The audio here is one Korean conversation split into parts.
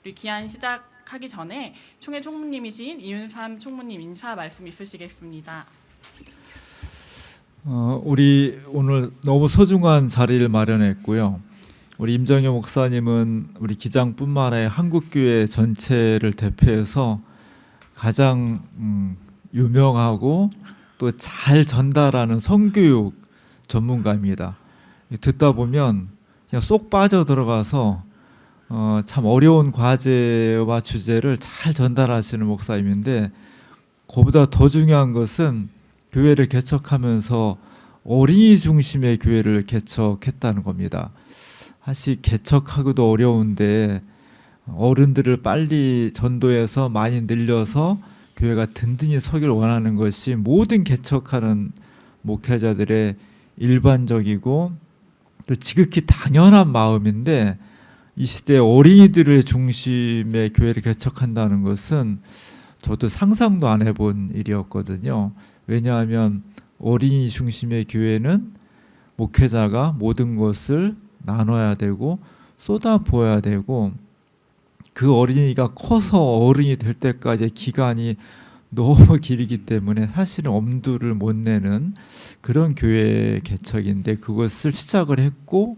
우리 기한 시작하기 전에 총회 총무님이신 이윤삼 총무님 인사 말씀 있으시겠습니다. 우리 오늘 너무 소중한 자리를 마련했고요. 우리 임정영 목사님은 우리 기장뿐만 아니라 한국교회 전체를 대표해서 가장 유명하고 또 잘 전달하는 성교육 전문가입니다. 듣다 보면 그냥 쏙 빠져 들어가서 참 어려운 과제와 주제를 잘 전달하시는 목사님인데, 그보다 더 중요한 것은 교회를 개척하면서 어린이 중심의 교회를 개척했다는 겁니다. 사실 개척하기도 어려운데 어른들을 빨리 전도해서 많이 늘려서 교회가 든든히 서기를 원하는 것이 모든 개척하는 목회자들의 일반적이고 또 지극히 당연한 마음인데, 이 시대에 어린이들의 중심의 교회를 개척한다는 것은 저도 상상도 안 해본 일이었거든요. 왜냐하면 어린이 중심의 교회는 목회자가 모든 것을 나눠야 되고 쏟아부어야 되고, 그 어린이가 커서 어른이 될 때까지의 기간이 너무 길기 때문에 사실은 엄두를 못 내는 그런 교회 개척인데, 그것을 시작을 했고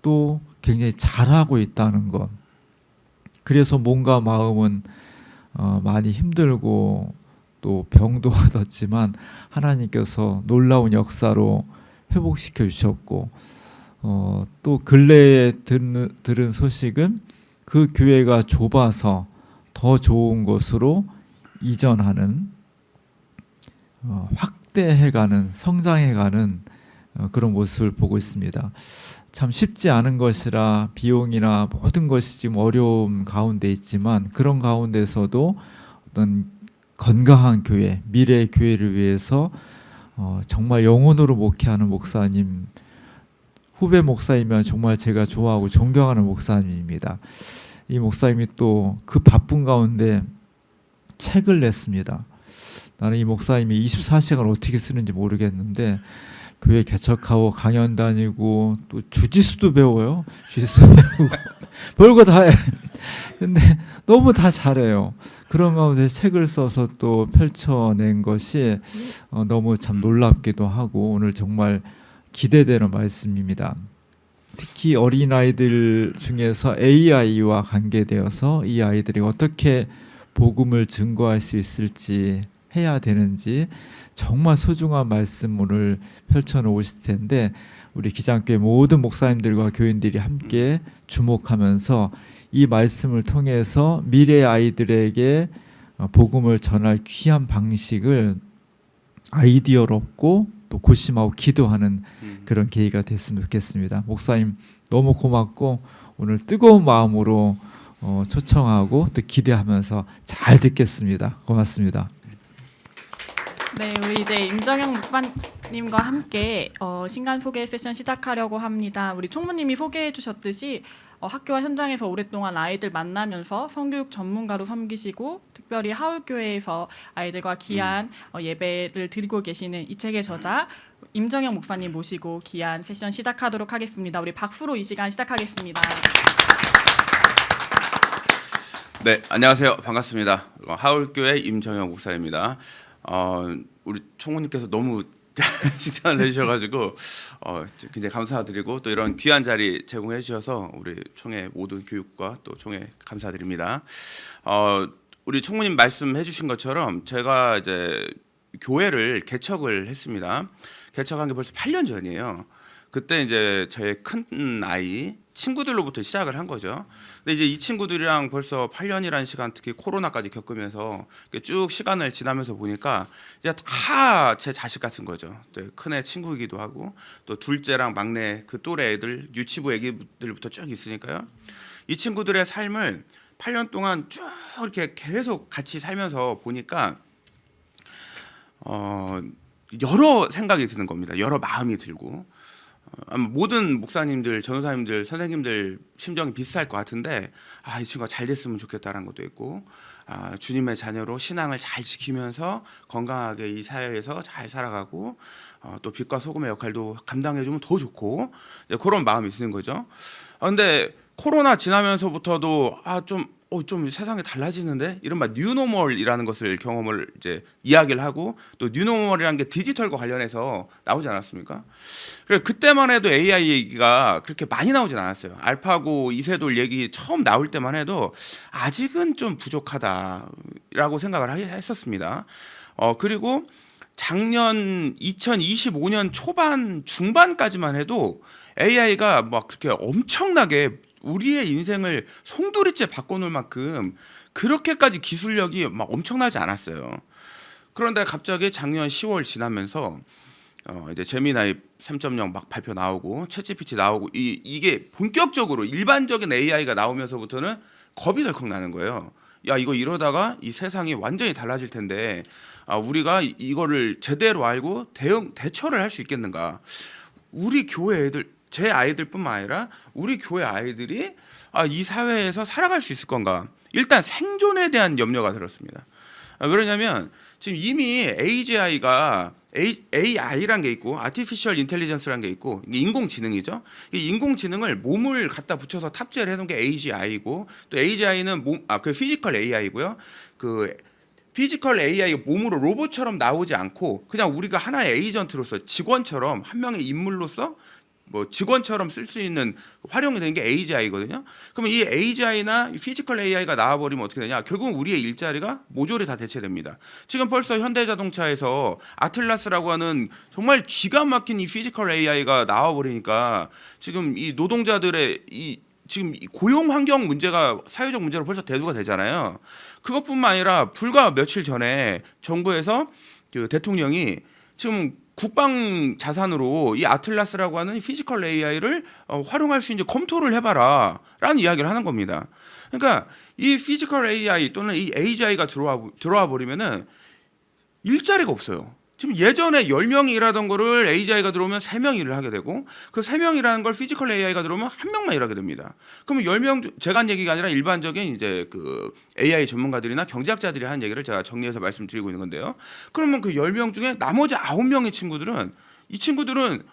또 굉장히 잘하고 있다는 것. 그래서 몸과 마음은 많이 힘들고 또 병도 얻었지만 하나님께서 놀라운 역사로 회복시켜 주셨고, 또 근래에 들은 소식은 그 교회가 좁아서 더 좋은 곳으로 이전하는, 확대해가는, 성장해가는 그런 모습을 보고 있습니다. 참 쉽지 않은 것이라 비용이나 모든 것이 지금 어려움 가운데 있지만, 그런 가운데서도 어떤 건강한 교회, 미래의 교회를 위해서 정말 영혼으로 목회하는 목사님, 후배 목사이면 정말 제가 좋아하고 존경하는 목사님입니다. 이 목사님이 또 그 바쁜 가운데 책을 냈습니다. 나는 이 목사님이 24시간을 어떻게 쓰는지 모르겠는데, 교회 개척하고 강연 다니고 또 주짓수도 배워요. 주짓수 배우고 별거 다 해. 근데 너무 다 잘해요. 그런 가운데 책을 써서 또 펼쳐낸 것이 너무 참 놀랍기도 하고 오늘 정말 기대되는 말씀입니다. 특히 어린아이들 중에서 AI와 관계되어서 이 아이들이 어떻게 복음을 증거할 수 있을지, 해야 되는지 정말 소중한 말씀 오늘 펼쳐놓으실 텐데, 우리 기장교회 모든 목사님들과 교인들이 함께 주목하면서 이 말씀을 통해서 미래 아이들에게 복음을 전할 귀한 방식을 아이디어로 얻고 또 고심하고 기도하는 그런 계기가 됐으면 좋겠습니다. 목사님 너무 고맙고 오늘 뜨거운 마음으로 초청하고 또 기대하면서 잘 듣겠습니다. 고맙습니다. 네, 우리 이제 임정영 목사님과 함께 신간 소개 세션 시작하려고 합니다. 우리 총무님이 소개해 주셨듯이 학교와 현장에서 오랫동안 아이들 만나면서 성교육 전문가로 섬기시고, 특별히 하울교회에서 아이들과 귀한 예배를 드리고 계시는 이 책의 저자 임정영 목사님 모시고 귀한 세션 시작하도록 하겠습니다. 우리 박수로 이 시간 시작하겠습니다. 네, 안녕하세요. 반갑습니다. 하울교회 임정영 목사입니다. 우리 총무님께서 너무 칭찬을 해주셔가지고 굉장히 감사드리고, 또 이런 귀한 자리 제공해 주셔서 우리 총회 모든 교육과 또 총회 감사드립니다. 우리 총무님 말씀해 주신 것처럼 제가 이제 교회를 개척을 했습니다. 개척한 게 벌써 8년 전이에요. 그때 이제 저의 큰 아이 친구들로부터 시작을 한 거죠. 근데 이제 이 친구들이랑 벌써 8년이라는 시간, 특히 코로나까지 겪으면서 쭉 시간을 지나면서 보니까 이제 다 제 자식 같은 거죠. 큰애 친구이기도 하고 또 둘째랑 막내 그 또래 애들, 유치부 애기들부터 쭉 있으니까요. 이 친구들의 삶을 8년 동안 쭉 이렇게 계속 같이 살면서 보니까 여러 생각이 드는 겁니다. 여러 마음이 들고. 모든 목사님들, 전도사님들, 선생님들 심정이 비슷할 것 같은데, 이 친구가 잘 됐으면 좋겠다는 것도 있고, 주님의 자녀로 신앙을 잘 지키면서 건강하게 이 사회에서 잘 살아가고, 또 빛과 소금의 역할도 감당해주면 더 좋고, 그런 마음이 드는 거죠. 근데 코로나 지나면서부터도 좀 세상이 달라지는데 이런 막 뉴노멀이라는 것을 경험을 이제 이야기를 하고 또 뉴노멀이라는 게 디지털과 관련해서 나오지 않았습니까? 그래 그때만 해도 AI 얘기가 그렇게 많이 나오진 않았어요. 알파고 이세돌 얘기 처음 나올 때만 해도 아직은 좀 부족하다라고 생각을 했었습니다. 그리고 작년 2025년 초반 중반까지만 해도 AI가 막 그렇게 엄청나게 우리의 인생을 송두리째 바꿔놓을 만큼 그렇게까지 기술력이 막 엄청나지 않았어요. 그런데 갑자기 작년 10월 지나면서 이제 제미나이 3.0 막 발표 나오고 챗GPT 나오고 이게 본격적으로 일반적인 AI가 나오면서부터는 겁이 덜컥 나는 거예요. 야 이거 이러다가 이 세상이 완전히 달라질 텐데 우리가 이거를 제대로 알고 대처를 할 수 있겠는가? 우리 교회 애들 제 아이들뿐만 아니라 우리 교회 아이들이 이 사회에서 살아갈 수 있을 건가? 일단 생존에 대한 염려가 들었습니다. 왜냐하면 지금 이미 AGI가 AI란 게 있고 Artificial Intelligence란 게 있고 이게 인공지능이죠. 이 인공지능을 몸을 갖다 붙여서 탑재를 해놓은 게 AGI고 또 AGI는 그 피지컬 AI고요. 그 피지컬 AI가 몸으로 로봇처럼 나오지 않고 그냥 우리가 하나의 에이전트로서 직원처럼 한 명의 인물로서 뭐 직원처럼 쓸 수 있는 활용이 되는 게 AGI거든요. 그러면 이 AGI나 피지컬 AI가 나와버리면 어떻게 되냐? 결국은 우리의 일자리가 모조리 다 대체됩니다. 지금 벌써 현대자동차에서 아틀라스라고 하는 정말 기가 막힌 이 피지컬 AI가 나와버리니까 지금 이 노동자들의 지금 고용 환경 문제가 사회적 문제로 벌써 대두가 되잖아요. 그것뿐만 아니라 불과 며칠 전에 정부에서 그 대통령이 지금 국방 자산으로 이 아틀라스라고 하는 피지컬 AI를 활용할 수 있는지 검토를 해봐라라는 이야기를 하는 겁니다. 그러니까 이 피지컬 AI 또는 이 AGI가 들어와 버리면은 일자리가 없어요. 지금 예전에 10명이 일하던 거를 AGI가 들어오면 3명이 일을 하게 되고 그 3명 일하는 걸 피지컬 AI가 들어오면 1명만 일하게 됩니다. 그러면 10명 제가 한 얘기가 아니라 일반적인 이제 그 AI 전문가들이나 경제학자들이 한 얘기를 제가 정리해서 말씀드리고 있는 건데요. 그러면 그 10명 중에 나머지 9명의 친구들은 이 친구들은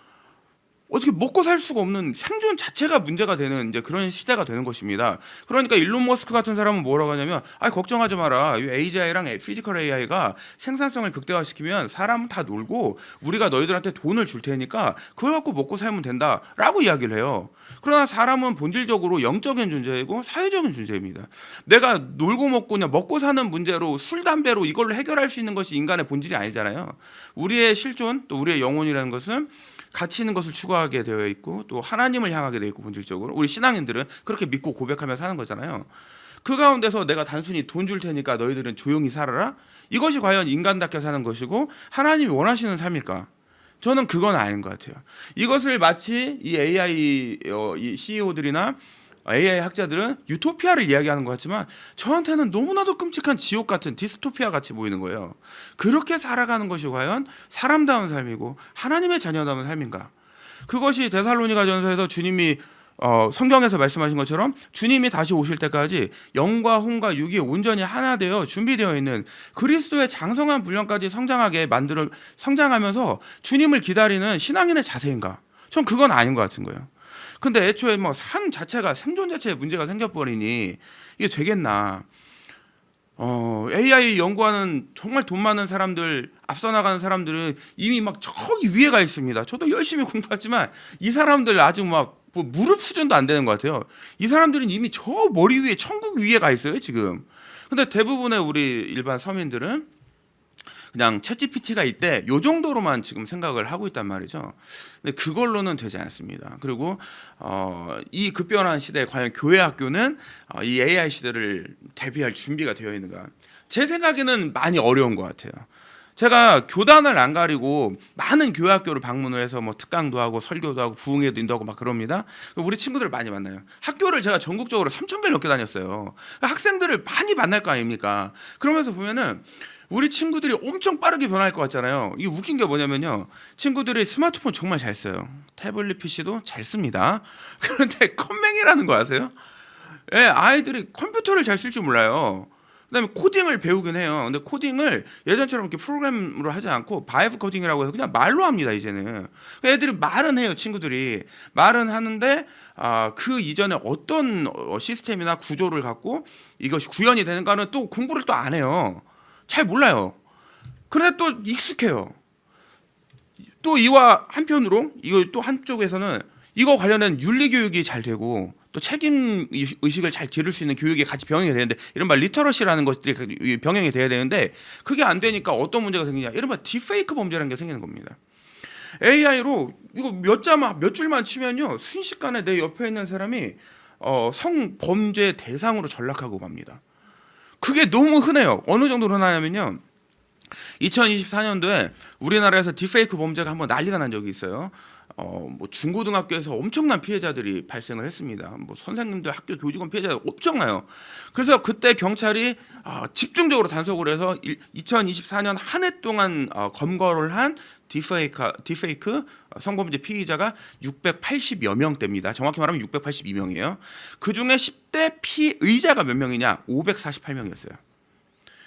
어떻게 먹고 살 수가 없는 생존 자체가 문제가 되는 이제 그런 시대가 되는 것입니다. 그러니까 일론 머스크 같은 사람은 뭐라고 하냐면 걱정하지 마라. 이 AGI랑 피지컬 AI가 생산성을 극대화시키면 사람은 다 놀고 우리가 너희들한테 돈을 줄 테니까 그걸 갖고 먹고 살면 된다라고 이야기를 해요. 그러나 사람은 본질적으로 영적인 존재이고 사회적인 존재입니다. 내가 놀고 먹고 그냥 먹고 사는 문제로 술, 담배로 이걸로 해결할 수 있는 것이 인간의 본질이 아니잖아요. 우리의 실존 또 우리의 영혼이라는 것은 가치 있는 것을 추구하게 되어 있고 또 하나님을 향하게 되어 있고 본질적으로 우리 신앙인들은 그렇게 믿고 고백하며 사는 거잖아요. 그 가운데서 내가 단순히 돈 줄 테니까 너희들은 조용히 살아라? 이것이 과연 인간답게 사는 것이고 하나님이 원하시는 삶일까? 저는 그건 아닌 것 같아요. 이것을 마치 이 AI 이 CEO들이나 AI 학자들은 유토피아를 이야기하는 것 같지만 저한테는 너무나도 끔찍한 지옥 같은 디스토피아 같이 보이는 거예요. 그렇게 살아가는 것이 과연 사람다운 삶이고 하나님의 자녀다운 삶인가? 그것이 데살로니가전서에서 주님이 성경에서 말씀하신 것처럼 주님이 다시 오실 때까지 영과 혼과 육이 온전히 하나 되어 준비되어 있는 그리스도의 장성한 분량까지 성장하면서 주님을 기다리는 신앙인의 자세인가? 전 그건 아닌 것 같은 거예요. 근데 애초에 뭐 삶 자체가 생존 자체에 문제가 생겨버리니 이게 되겠나? AI 연구하는 정말 돈 많은 사람들, 앞서 나가는 사람들은 이미 막 저기 위에 가 있습니다. 저도 열심히 공부했지만 이 사람들 아직 막 뭐 무릎 수준도 안 되는 것 같아요. 이 사람들은 이미 저 머리 위에 천국 위에 가 있어요 지금. 근데 대부분의 우리 일반 서민들은 그냥 챗GPT가 있대 요 정도로만 지금 생각을 하고 있단 말이죠. 근데 그걸로는 되지 않습니다. 그리고 이 급변한 시대에 과연 교회 학교는 이 AI 시대를 대비할 준비가 되어 있는가? 제 생각에는 많이 어려운 것 같아요. 제가 교단을 안 가리고 많은 교회 학교를 방문을 해서 뭐 특강도 하고 설교도 하고 부흥회도 인도하고 막 그럽니다. 우리 친구들 많이 만나요. 학교를 제가 전국적으로 3,000개를 넘게 다녔어요. 학생들을 많이 만날 거 아닙니까? 그러면서 보면은 우리 친구들이 엄청 빠르게 변할 것 같잖아요. 이게 웃긴 게 뭐냐면요. 친구들이 스마트폰 정말 잘 써요. 태블릿 PC도 잘 씁니다. 그런데 컴맹이라는 거 아세요? 예, 아이들이 컴퓨터를 잘 쓸 줄 몰라요. 그다음에 코딩을 배우긴 해요. 근데 코딩을 예전처럼 이렇게 프로그램으로 하지 않고 바이브 코딩이라고 해서 그냥 말로 합니다. 이제는 애들이 말은 해요. 친구들이 말은 하는데 그 이전에 어떤 시스템이나 구조를 갖고 이것이 구현이 되는가는 또 공부를 또 안 해요. 잘 몰라요. 그런데 또 익숙해요. 또 이와 한편으로 이거 또 한쪽에서는 이거 관련된 윤리 교육이 잘 되고 또 책임 의식을 잘 기를 수 있는 교육이 같이 병행이 되는데 이른바 리터러시라는 것들이 병행이 돼야 되는데 그게 안 되니까 어떤 문제가 생기냐 이른바 딥페이크 범죄라는 게 생기는 겁니다. AI로 이거 몇 줄만 치면요 순식간에 내 옆에 있는 사람이 성범죄 대상으로 전락하고 맙니다. 그게 너무 흔해요. 어느 정도로 흔하냐면요 2024년도에 우리나라에서 딥페이크 범죄가 한번 난리가 난 적이 있어요. 뭐 중고등학교에서 엄청난 피해자들이 발생을 했습니다. 뭐 선생님들, 학교 교직원 피해자가 엄청나요. 그래서 그때 경찰이 집중적으로 단속을 해서 2024년 한 해 동안 검거를 한 딥페이크 성범죄 피의자가 680여 명대입니다. 정확히 말하면 682명이에요. 그 중에 10대 피의자가 몇 명이냐? 548명이었어요.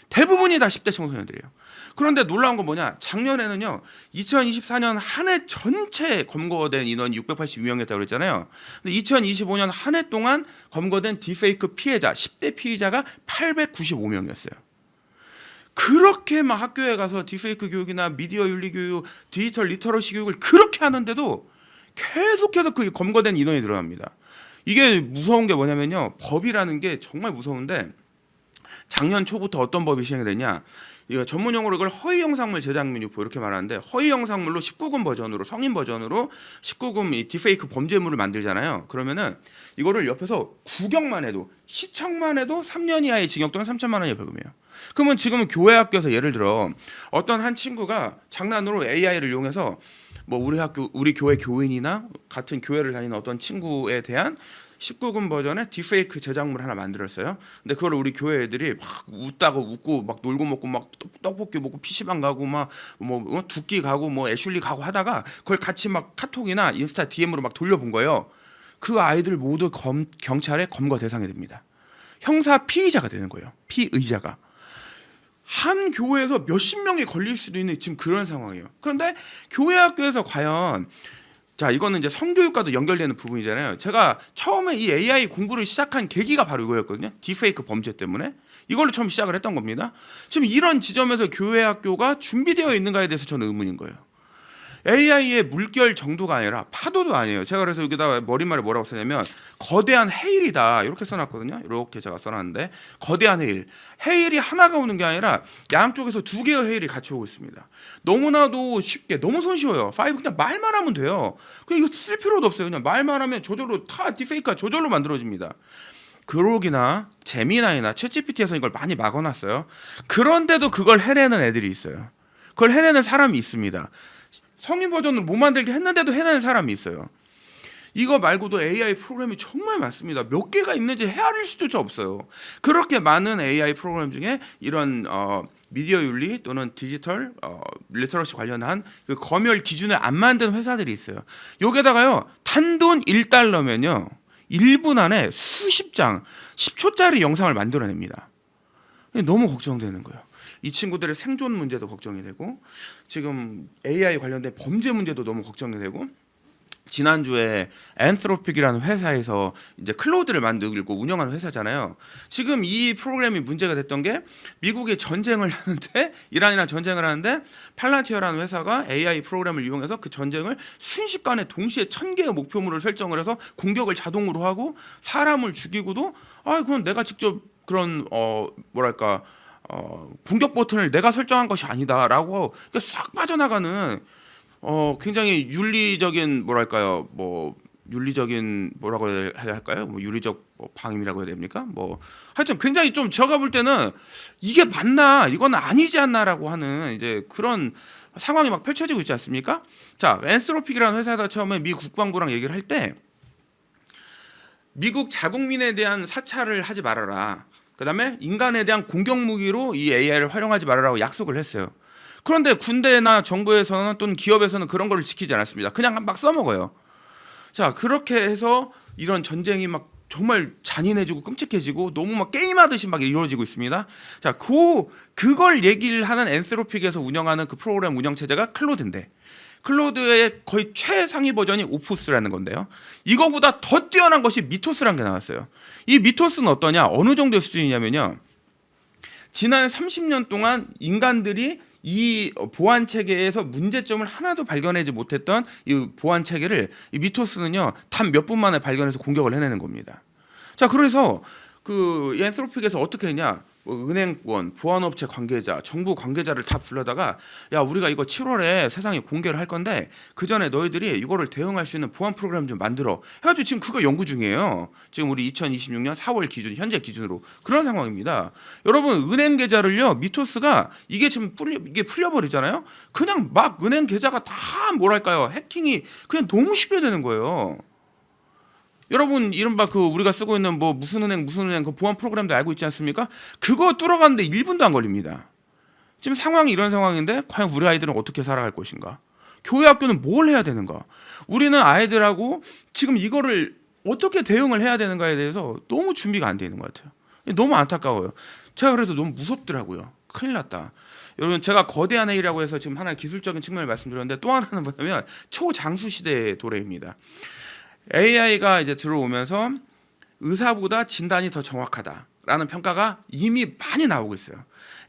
대부분이 다 10대 청소년들이에요. 그런데 놀라운 건 뭐냐? 작년에는요. 2024년 한 해 전체 검거된 인원이 682명이었다고 그랬잖아요. 근데 2025년 한 해 동안 검거된 딥페이크 피해자, 10대 피의자가 895명이었어요. 그렇게 막 학교에 가서 딥페이크 교육이나 미디어 윤리 교육, 디지털 리터러시 교육을 그렇게 하는데도 계속해서 그 검거된 인원이 늘어납니다. 이게 무서운 게 뭐냐면요. 법이라는 게 정말 무서운데 작년 초부터 어떤 법이 시행이 되냐? 이거 전문 용어로 이걸 허위 영상물 제작 및 유포 이렇게 말하는데 허위 영상물로 19금 버전으로 성인 버전으로 19금 이 딥페이크 범죄물을 만들잖아요. 그러면은 이거를 옆에서 구경만 해도 시청만 해도 3년 이하의 징역 또는 3천만 원의 벌금이에요. 그러면 지금은 교회 학교에서 예를 들어 어떤 한 친구가 장난으로 AI를 이용해서 뭐 우리 교회 교인이나 같은 교회를 다니는 어떤 친구에 대한 19금 버전의 딥페이크 제작물 하나 만들었어요. 근데 그걸 우리 교회 애들이 막 웃다고 웃고 막 놀고 먹고 막 떡볶이 먹고 PC방 가고 막 뭐 두끼 가고 뭐 애슐리 가고 하다가 그걸 같이 막 카톡이나 인스타 DM으로 막 돌려본 거예요. 그 아이들 모두 경찰의 검거 대상이 됩니다. 형사 피의자가 되는 거예요. 피의자가. 한 교회에서 몇십 명이 걸릴 수도 있는 지금 그런 상황이에요. 그런데 교회 학교에서 과연 자 이거는 이제 성교육과도 연결되는 부분이잖아요. 제가 처음에 이 AI 공부를 시작한 계기가 바로 이거였거든요. 딥페이크 범죄 때문에 이걸로 처음 시작을 했던 겁니다. 지금 이런 지점에서 교회 학교가 준비되어 있는가에 대해서 저는 의문인 거예요. AI의 물결 정도가 아니라 파도도 아니에요. 제가 그래서 여기다 머릿말에 뭐라고 써냐면 거대한 해일이다 이렇게 써놨거든요. 이렇게 제가 써놨는데 거대한 해일. 해일이 하나가 오는 게 아니라 양쪽에서 두 개의 해일이 같이 오고 있습니다. 너무나도 쉽게 너무 손쉬워요. 5 그냥 말만 하면 돼요. 그냥 이거 쓸 필요도 없어요. 그냥 말만 하면 저절로 다 딥페이크가 저절로 만들어집니다. 그록이나 제미나이나 챗GPT에서 이걸 많이 막아놨어요. 그런데도 그걸 해내는 애들이 있어요. 그걸 해내는 사람이 있습니다. 성인 버전으로 못 만들게 했는데도 해내는 사람이 있어요. 이거 말고도 AI 프로그램이 정말 많습니다. 몇 개가 있는지 헤아릴 수조차 없어요. 그렇게 많은 AI 프로그램 중에 이런 미디어 윤리 또는 디지털 리터러시 관련한 그 검열 기준을 안 만든 회사들이 있어요. 여기다가요 단돈 1달러면요 1분 안에 수십 장 10초짜리 영상을 만들어냅니다. 너무 걱정되는 거예요. 이 친구들의 생존 문제도 걱정이 되고 지금 AI 관련된 범죄 문제도 너무 걱정이 되고 지난주에 앤스로픽이라는 회사에서 이제 클로드를 만들고 운영하는 회사잖아요. 지금 이 프로그램이 문제가 됐던 게 미국이 전쟁을 하는데 이란이랑 전쟁을 하는데 팔란티어라는 회사가 AI 프로그램을 이용해서 그 전쟁을 순식간에 동시에 1000개의 목표물을 설정을 해서 공격을 자동으로 하고 사람을 죽이고도 그건 내가 직접 그런 뭐랄까 공격 버튼을 내가 설정한 것이 아니다라고 싹 빠져나가는 굉장히 윤리적인 뭐랄까요 윤리적인 뭐라고 해야 할까요 뭐 윤리적 방임이라고 해야 됩니까 뭐 하여튼 굉장히 좀 제가 볼 때는 이게 맞나 이건 아니지 않나라고 하는 이제 그런 상황이 막 펼쳐지고 있지 않습니까? 자 앤스로픽이라는 회사가 처음에 미 국방부랑 얘기를 할 때 미국 자국민에 대한 사찰을 하지 말아라. 그다음에 인간에 대한 공격 무기로 이 AI를 활용하지 말아라고 약속을 했어요. 그런데 군대나 정부에서는 또는 기업에서는 그런 걸 지키지 않았습니다. 그냥 막 써먹어요. 자 그렇게 해서 이런 전쟁이 막 정말 잔인해지고 끔찍해지고 너무 막 게임하듯이 막 이루어지고 있습니다. 자, 그걸 얘기를 하는 엔스로픽에서 운영하는 그 프로그램 운영 체제가 클로드인데, 클로드의 거의 최상위 버전이 오프스라는 건데요. 이거보다 더 뛰어난 것이 미토스라는 게 나왔어요. 이 미토스는 어떠냐? 어느 정도의 수준이냐면요. 지난 30년 동안 인간들이 이 보안 체계에서 문제점을 하나도 발견하지 못했던 이 보안 체계를 이 미토스는요, 단 몇 분 만에 발견해서 공격을 해내는 겁니다. 자, 그래서 이 엔스로픽에서 어떻게 했냐? 은행권, 보안업체 관계자, 정부 관계자를 다 불러다가, 야, 우리가 이거 7월에 세상에 공개를 할 건데 그 전에 너희들이 이거를 대응할 수 있는 보안 프로그램 좀 만들어 해가지고 지금 그거 연구 중이에요. 지금 우리 2026년 4월 기준, 현재 기준으로 그런 상황입니다. 여러분, 은행 계좌를요, 미토스가 이게 지금 이게 풀려버리잖아요. 그냥 막 은행 계좌가 다 뭐랄까요, 해킹이 그냥 너무 쉽게 되는 거예요. 여러분, 이른바 우리가 쓰고 있는 뭐 무슨 은행 그 보안 프로그램도 알고 있지 않습니까? 그거 뚫어가는데 1분도 안 걸립니다. 지금 상황이 이런 상황인데 과연 우리 아이들은 어떻게 살아갈 것인가? 교회 학교는 뭘 해야 되는가? 우리는 아이들하고 지금 이거를 어떻게 대응을 해야 되는가에 대해서 너무 준비가 안 돼 있는 것 같아요. 너무 안타까워요. 제가 그래서 너무 무섭더라고요. 큰일 났다. 여러분, 제가 거대한 A라고 해서 지금 하나의 기술적인 측면을 말씀드렸는데, 또 하나는 뭐냐면 초장수 시대의 도래입니다. AI가 이제 들어오면서 의사보다 진단이 더 정확하다라는 평가가 이미 많이 나오고 있어요.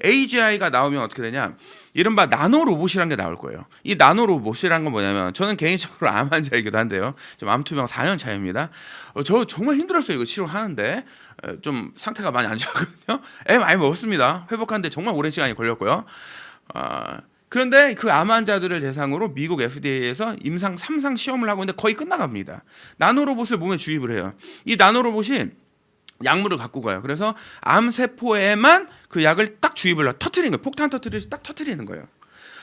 AGI가 나오면 어떻게 되냐? 이른바 나노 로봇이라는 게 나올 거예요. 이 나노 로봇이라는 건 뭐냐면, 저는 개인적으로 암 환자이기도 한데요. 지금 암투병 4년 차입니다. 저 정말 힘들었어요. 이거 치료하는데 좀 상태가 많이 안 좋았거든요. 애 많이 먹었습니다. 회복하는데 정말 오랜 시간이 걸렸고요. 그런데 그 암 환자들을 대상으로 미국 FDA에서 임상 3상 시험을 하고 있는데 거의 끝나갑니다. 나노로봇을 몸에 주입을 해요. 이 나노로봇이 약물을 갖고 가요. 그래서 암 세포에만 그 약을 딱 주입을 터트리는 거예요. 폭탄 터트리듯이 딱 터트리는 거예요.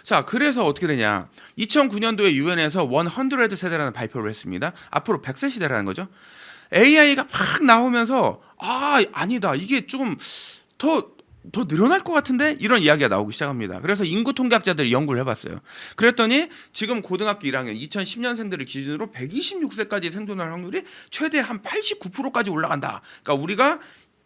자, 그래서 어떻게 되냐? 2009년도에 유엔에서 100 세대라는 발표를 했습니다. 앞으로 100세 시대라는 거죠. AI가 막 나오면서 아니다. 이게 조금 더 늘어날 것 같은데, 이런 이야기가 나오기 시작합니다. 그래서 인구 통계학자들이 연구를 해봤어요. 그랬더니 지금 고등학교 1학년 2010년생들을 기준으로 126세까지 생존할 확률이 최대 한 89%까지 올라간다. 그러니까 우리가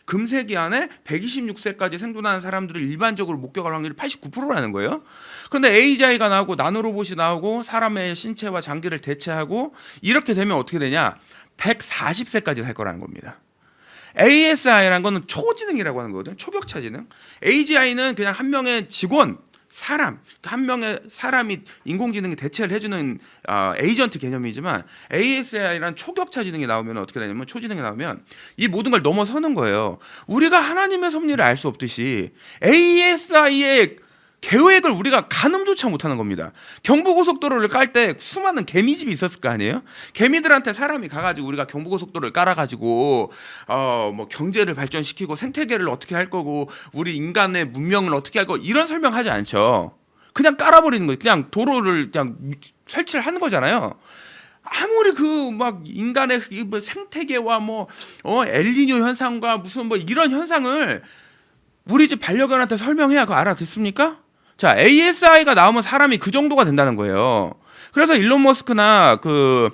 금세기 안에 126세까지 생존하는 사람들을 일반적으로 목격할 확률이 89%라는 거예요. 그런데 AGI가 나오고 나노로봇이 나오고 사람의 신체와 장기를 대체하고 이렇게 되면 어떻게 되냐? 140세까지 살 거라는 겁니다. ASI라는 거는 초지능이라고 하는 거거든요. 초격차 지능. AGI는 그냥 한 명의 직원, 한 명의 사람이 인공지능이 대체를 해주는 에이전트 개념이지만, ASI라는 초격차 지능이 나오면 어떻게 되냐면, 초지능이 나오면 이 모든 걸 넘어서는 거예요. 우리가 하나님의 섭리를 알 수 없듯이 ASI의 계획을 우리가 가늠조차 못하는 겁니다. 경부고속도로를 깔 때 수많은 개미집이 있었을 거 아니에요? 개미들한테 사람이 가가지고 우리가 경부고속도로를 깔아가지고 뭐 경제를 발전시키고 생태계를 어떻게 할 거고 우리 인간의 문명을 어떻게 할 거고 이런 설명하지 않죠. 그냥 깔아버리는 거예요. 그냥 도로를 그냥 설치를 하는 거잖아요. 아무리 막 인간의 생태계와 엘니뇨 현상과 무슨 이런 현상을 우리 집 반려견한테 설명해야 그거 알아듣습니까? 자, ASI가 나오면 사람이 그 정도가 된다는 거예요. 그래서 일론 머스크나 또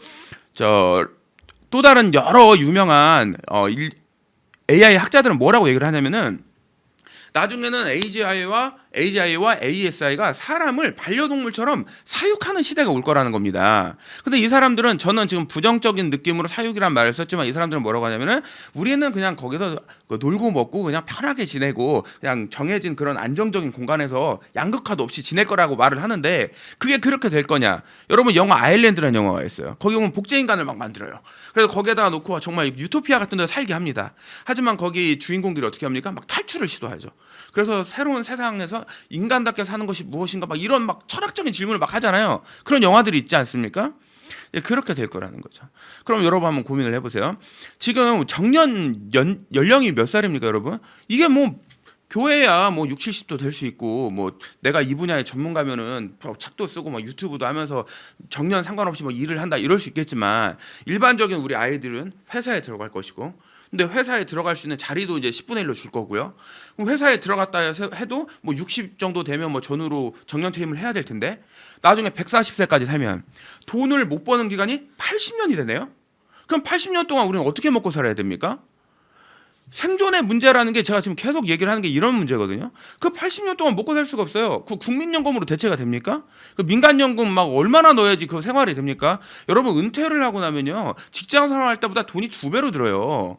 다른 여러 유명한 AI 학자들은 뭐라고 얘기를 하냐면은, 나중에는 AGI와 ASI가 사람을 반려동물처럼 사육하는 시대가 올 거라는 겁니다. 근데 이 사람들은, 저는 지금 부정적인 느낌으로 사육이란 말을 썼지만, 이 사람들은 뭐라고 하냐면은, 우리는 그냥 거기서 놀고 먹고 그냥 편하게 지내고 그냥 정해진 그런 안정적인 공간에서 양극화도 없이 지낼 거라고 말을 하는데, 그게 그렇게 될 거냐? 여러분, 영화 아일랜드라는 영화가 있어요. 거기 보면 복제인간을 막 만들어요. 그래서 거기에다가 놓고 정말 유토피아 같은 데 살게 합니다. 하지만 거기 주인공들이 어떻게 합니까? 막 탈출을 시도하죠. 그래서 새로운 세상에서 인간답게 사는 것이 무엇인가 이런 철학적인 질문을 하잖아요. 그런 영화들이 있지 않습니까? 그렇게 될 거라는 거죠. 그럼 여러분 한번 고민을 해보세요. 지금 정년 연령이 몇 살입니까, 여러분? 이게 교회야 60, 70도 될 수 있고, 내가 이 분야의 전문가면은 책도 쓰고 유튜브도 하면서 정년 상관없이 일을 한다 이럴 수 있겠지만, 일반적인 우리 아이들은 회사에 들어갈 것이고, 근데 회사에 들어갈 수 있는 자리도 이제 10분의 1로 줄 거고요. 그럼 회사에 들어갔다 해도 60 정도 되면 전후로 정년 퇴임을 해야 될 텐데, 나중에 140세까지 살면 돈을 못 버는 기간이 80년이 되네요. 그럼 80년 동안 우리는 어떻게 먹고 살아야 됩니까? 생존의 문제라는 게 제가 지금 계속 얘기를 하는 게 이런 문제거든요. 그 80년 동안 먹고 살 수가 없어요. 그 국민연금으로 대체가 됩니까? 그 민간연금 막 얼마나 넣어야지 그 생활이 됩니까? 여러분 은퇴를 하고 나면요 직장 생활할 때보다 돈이 2배로 들어요.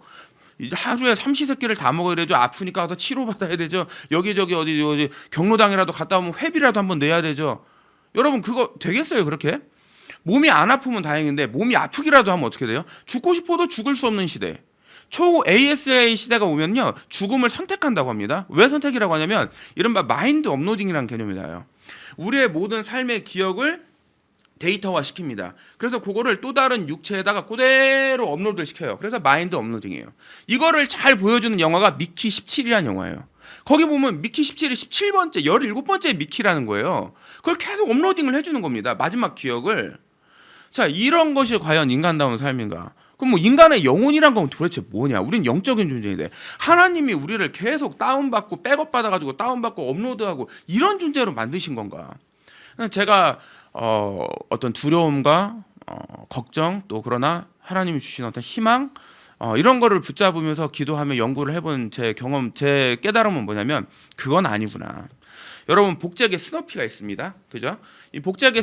하루에 삼시세끼를 다 먹어야 되죠. 아프니까 가서 치료받아야 되죠. 여기저기 어디 경로당이라도 갔다 오면 회비라도 한번 내야 되죠. 여러분 그거 되겠어요 그렇게? 몸이 안 아프면 다행인데 몸이 아프기라도 하면 어떻게 돼요? 죽고 싶어도 죽을 수 없는 시대. 초 ASI 시대가 오면요 죽음을 선택한다고 합니다. 왜 선택이라고 하냐면 이른바 마인드 업로딩이라는 개념이 나요. 우리의 모든 삶의 기억을 데이터화 시킵니다. 그래서 그거를 또 다른 육체에다가 그대로 업로드를 시켜요. 그래서 마인드 업로딩이에요. 이거를 잘 보여주는 영화가 미키 17이라는 영화예요. 거기 보면 미키 17이 17번째, 17번째 미키라는 거예요. 그걸 계속 업로딩을 해주는 겁니다. 마지막 기억을. 자, 이런 것이 과연 인간다운 삶인가? 그럼 뭐 인간의 영혼이란 건 도대체 뭐냐? 우린 영적인 존재인데 하나님이 우리를 계속 다운받고 백업 받아가지고 다운받고 업로드하고 이런 존재로 만드신 건가? 제가 어떤 두려움과 걱정 또 그러나 하나님이 주신 어떤 희망 이런 거를 붙잡으면서 기도하며 연구를 해본 제 경험, 제 깨달음은 뭐냐면 그건 아니구나. 여러분 복제기에 스너피가 있습니다. 그죠? 이 복제기에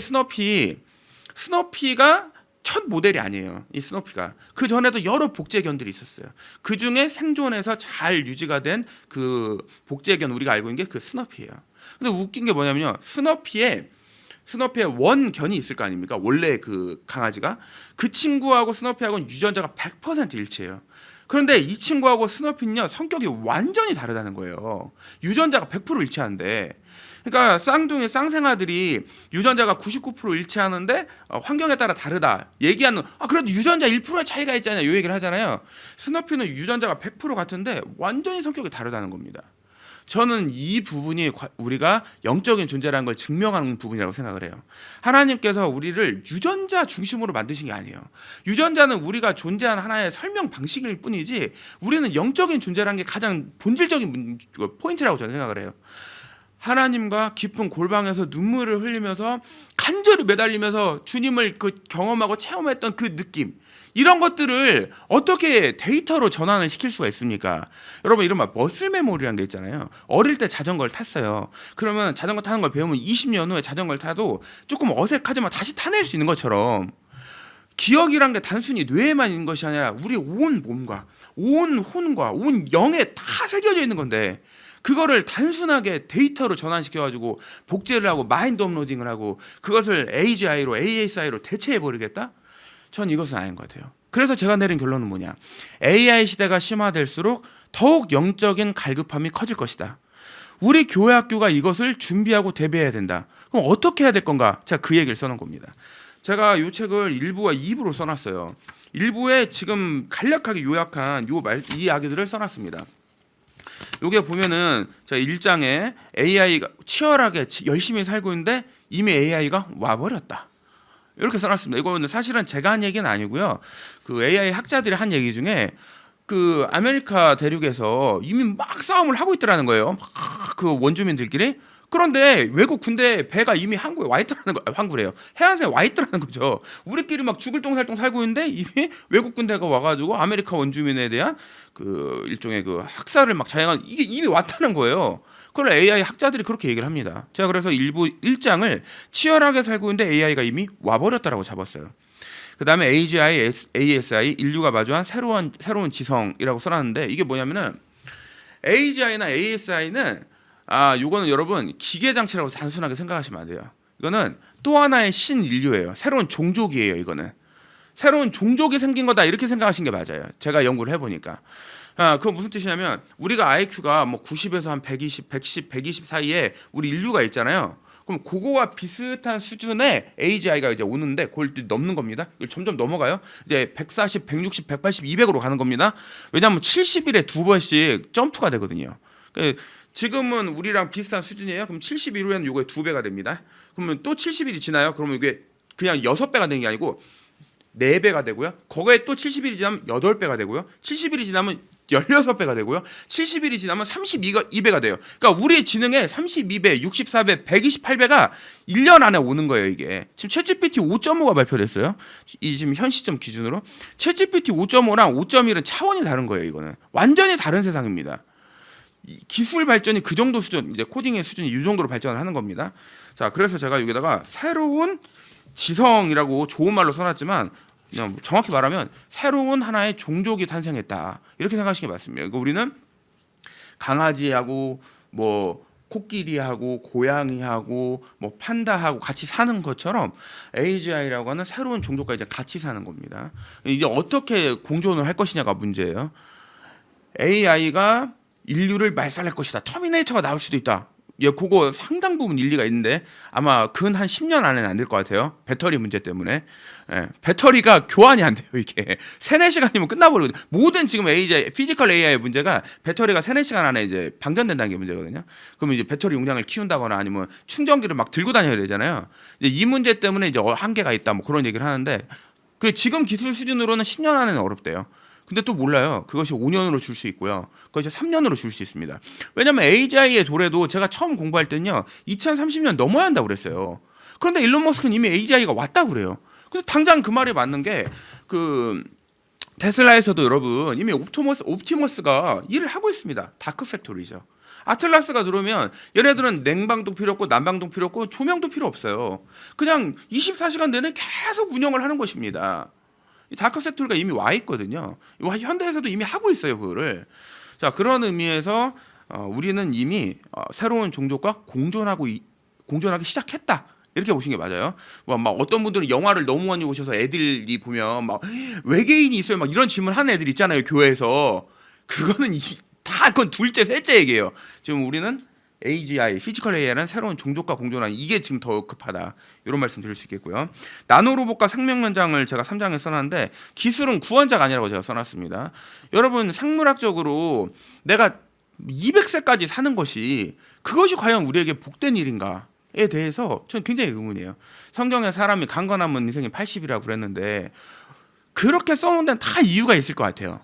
스너피가 첫 모델이 아니에요. 이 스너피가 그 전에도 여러 복제견들이 있었어요. 그 중에 생존해서 잘 유지가 된 그 복제견 우리가 알고 있는 게 그 스너피예요. 근데 웃긴 게 뭐냐면요, 스너피에 원견이 있을 거 아닙니까? 원래 그 강아지가 그 친구하고 스너피하고는 유전자가 100% 일치해요. 그런데 이 친구하고 스너피는요 성격이 완전히 다르다는 거예요. 유전자가 100% 일치하는데. 그러니까 쌍둥이 쌍생아들이 유전자가 99% 일치하는데 환경에 따라 다르다 얘기하는 그래도 유전자 1%의 차이가 있잖아요. 이 얘기를 하잖아요. 스너피는 유전자가 100% 같은데 완전히 성격이 다르다는 겁니다. 저는 이 부분이 우리가 영적인 존재라는 걸 증명하는 부분이라고 생각을 해요. 하나님께서 우리를 유전자 중심으로 만드신 게 아니에요. 유전자는 우리가 존재하는 하나의 설명 방식일 뿐이지 우리는 영적인 존재라는 게 가장 본질적인 포인트라고 저는 생각을 해요. 하나님과 깊은 골방에서 눈물을 흘리면서 간절히 매달리면서 주님을 그 경험하고 체험했던 그 느낌, 이런 것들을 어떻게 데이터로 전환을 시킬 수가 있습니까? 여러분 이른바 머슬 메모리라는 게 있잖아요. 어릴 때 자전거를 탔어요. 그러면 자전거 타는 걸 배우면 20년 후에 자전거를 타도 조금 어색하지만 다시 타낼 수 있는 것처럼 기억이란 게 단순히 뇌에만 있는 것이 아니라 우리 온 몸과 온 혼과 온 영에 다 새겨져 있는 건데 그거를 단순하게 데이터로 전환시켜가지고 복제를 하고 마인드 업로딩을 하고 그것을 AGI로 ASI로 대체해버리겠다? 전 이것은 아닌 것 같아요. 그래서 제가 내린 결론은 뭐냐? AI 시대가 심화될수록 더욱 영적인 갈급함이 커질 것이다. 우리 교회 학교가 이것을 준비하고 대비해야 된다. 그럼 어떻게 해야 될 건가? 제가 그 얘기를 써놓은 겁니다. 제가 이 책을 1부와 2부로 써놨어요. 1부에 지금 간략하게 요약한 이 이야기들을 써놨습니다. 여기에 보면은 제가 1장에 AI가 치열하게 열심히 살고 있는데 이미 AI가 와버렸다. 이렇게 써놨습니다. 이거는 사실은 제가 한 얘기는 아니고요. 그 AI 학자들이 한 얘기 중에 그 아메리카 대륙에서 이미 막 싸움을 하고 있더라는 거예요. 막 그 원주민들끼리. 그런데 외국 군대 배가 이미 한국에 와 있더라는 거예요. 한국에요. 해안선에 와 있더라는 거죠. 우리끼리 막 죽을 똥살똥 살고 있는데 이미 외국 군대가 와가지고 아메리카 원주민에 대한 그 일종의 그 학살을 막 자행한 이게 이미 왔다는 거예요. 그걸 AI 학자들이 그렇게 얘기를 합니다. 제가 그래서 1장을 치열하게 살고 있는데 AI가 이미 와버렸다라고 잡았어요. 그 다음에 AGI, ASI, 인류가 마주한 새로운 지성이라고 써놨는데 이게 뭐냐면은 AGI나 ASI는 요거는 여러분 기계 장치라고 단순하게 생각하시면 안 돼요. 이거는 또 하나의 신인류예요. 새로운 종족이에요. 이거는 새로운 종족이 생긴 거다 이렇게 생각하신 게 맞아요. 제가 연구를 해보니까. 그거 무슨 뜻이냐면 우리가 IQ가 뭐 90에서 한 120, 110, 120 사이에 우리 인류가 있잖아요. 그럼 그거와 비슷한 수준의 AGI가 이제 오는데 그걸 넘는 겁니다. 이걸 점점 넘어가요. 이제 140, 160, 180, 200으로 가는 겁니다. 왜냐하면 70일에 2번씩 점프가 되거든요. 지금은 우리랑 비슷한 수준이에요. 그럼 70일 후에는 요거의 2배가 됩니다. 그러면 또 70일이 지나요. 그러면 이게 그냥 6배가 되는 게 아니고 4배가 되고요. 거기에 또 70일이 지나면 8배가 되고요. 70일이 지나면 16배가 되고요. 70일이 지나면 32배가 돼요. 그러니까 우리의 지능의 32배, 64배, 128배가 1년 안에 오는 거예요, 이게. 지금 챗GPT 5.5가 발표됐어요. 이 지금 현 시점 기준으로 챗GPT 5.5랑 5.1은 차원이 다른 거예요, 이거는. 완전히 다른 세상입니다. 기술 발전이 그 정도 수준, 이제 코딩의 수준이 이 정도로 발전을 하는 겁니다. 자, 그래서 제가 여기다가 새로운 지성이라고 좋은 말로 써놨지만 그냥 정확히 말하면 새로운 하나의 종족이 탄생했다 이렇게 생각하시는 게 맞습니다. 그러니까 우리는 강아지하고 뭐 코끼리하고 고양이하고 뭐 판다하고 같이 사는 것처럼 AGI라고 하는 새로운 종족과 이제 같이 사는 겁니다. 이제 어떻게 공존을 할 것이냐가 문제예요. AI가 인류를 말살할 것이다. 터미네이터가 나올 수도 있다. 예, 그거 상당 부분 일리가 있는데 아마 근 한 10년 안에는 안 될 것 같아요. 배터리 문제 때문에. 예, 배터리가 교환이 안 돼요, 이게. 3-4시간이면 끝나버리거든요. 모든 지금 AGI, 피지컬 AI의 문제가 배터리가 3-4시간 안에 이제 방전된다는 게 문제거든요. 그러면 이제 배터리 용량을 키운다거나 아니면 충전기를 막 들고 다녀야 되잖아요. 이제 이 문제 때문에 이제 한계가 있다 뭐 그런 얘기를 하는데 그래 지금 기술 수준으로는 10년 안에는 어렵대요. 근데 또 몰라요. 그것이 5년으로 줄 수 있고요. 그것이 3년으로 줄 수 있습니다. 왜냐하면 AGI의 도래도 제가 처음 공부할 때는요. 2030년 넘어야 한다고 그랬어요. 그런데 일론 머스크는 이미 AGI가 왔다고 그래요. 근데 당장 그 말이 맞는 게 그 테슬라에서도 여러분 이미 옵티머스가 일을 하고 있습니다. 다크 팩토리죠. 아틀라스가 들어오면 얘네들은 냉방도 필요 없고 난방도 필요 없고 조명도 필요 없어요. 그냥 24시간 내내 계속 운영을 하는 것입니다. 다크 팩토리가 이미 와 있거든요. 현대에서도 이미 하고 있어요, 그거를. 자, 그런 의미에서 우리는 이미 새로운 종족과 공존하기 시작했다. 이렇게 보시는 게 맞아요. 막 어떤 분들은 영화를 너무 많이 보셔서 애들이 보면 막 외계인이 있어요, 막 이런 질문 하는 애들 있잖아요, 교회에서. 그거는 그건 둘째, 셋째 얘기예요. 지금 우리는 AGI, 피지컬 AI라는 새로운 종족과 공존하는 이게 지금 더 급하다. 이런 말씀 드릴 수 있겠고요. 나노로봇과 생명연장을 제가 3장에 써놨는데 기술은 구원자가 아니라고 제가 써놨습니다. 여러분 생물학적으로 내가 200세까지 사는 것이 그것이 과연 우리에게 복된 일인가에 대해서 저는 굉장히 의문이에요. 성경에 사람이 강건하면 인생이 80이라고 그랬는데 그렇게 써놓은 데는 다 이유가 있을 것 같아요.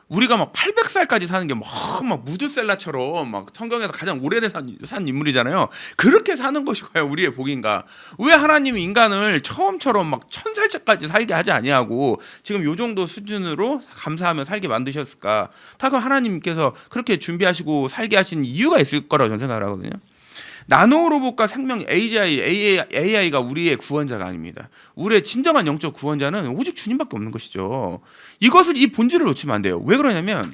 우리가 막 800살까지 사는 게 막 무드셀라처럼 막 성경에서 가장 오래된 산 인물이잖아요. 그렇게 사는 것이 과연 우리의 복인가? 왜 하나님이 인간을 처음처럼 막 1000살까지 살게 하지 아니하고 지금 요 정도 수준으로 감사하며 살게 만드셨을까? 다 그 하나님께서 그렇게 준비하시고 살게 하신 이유가 있을 거라고 저는 생각을 하거든요. 나노로봇과 생명 AI가 우리의 구원자가 아닙니다. 우리의 진정한 영적 구원자는 오직 주님밖에 없는 것이죠. 이 본질을 놓치면 안 돼요. 왜 그러냐면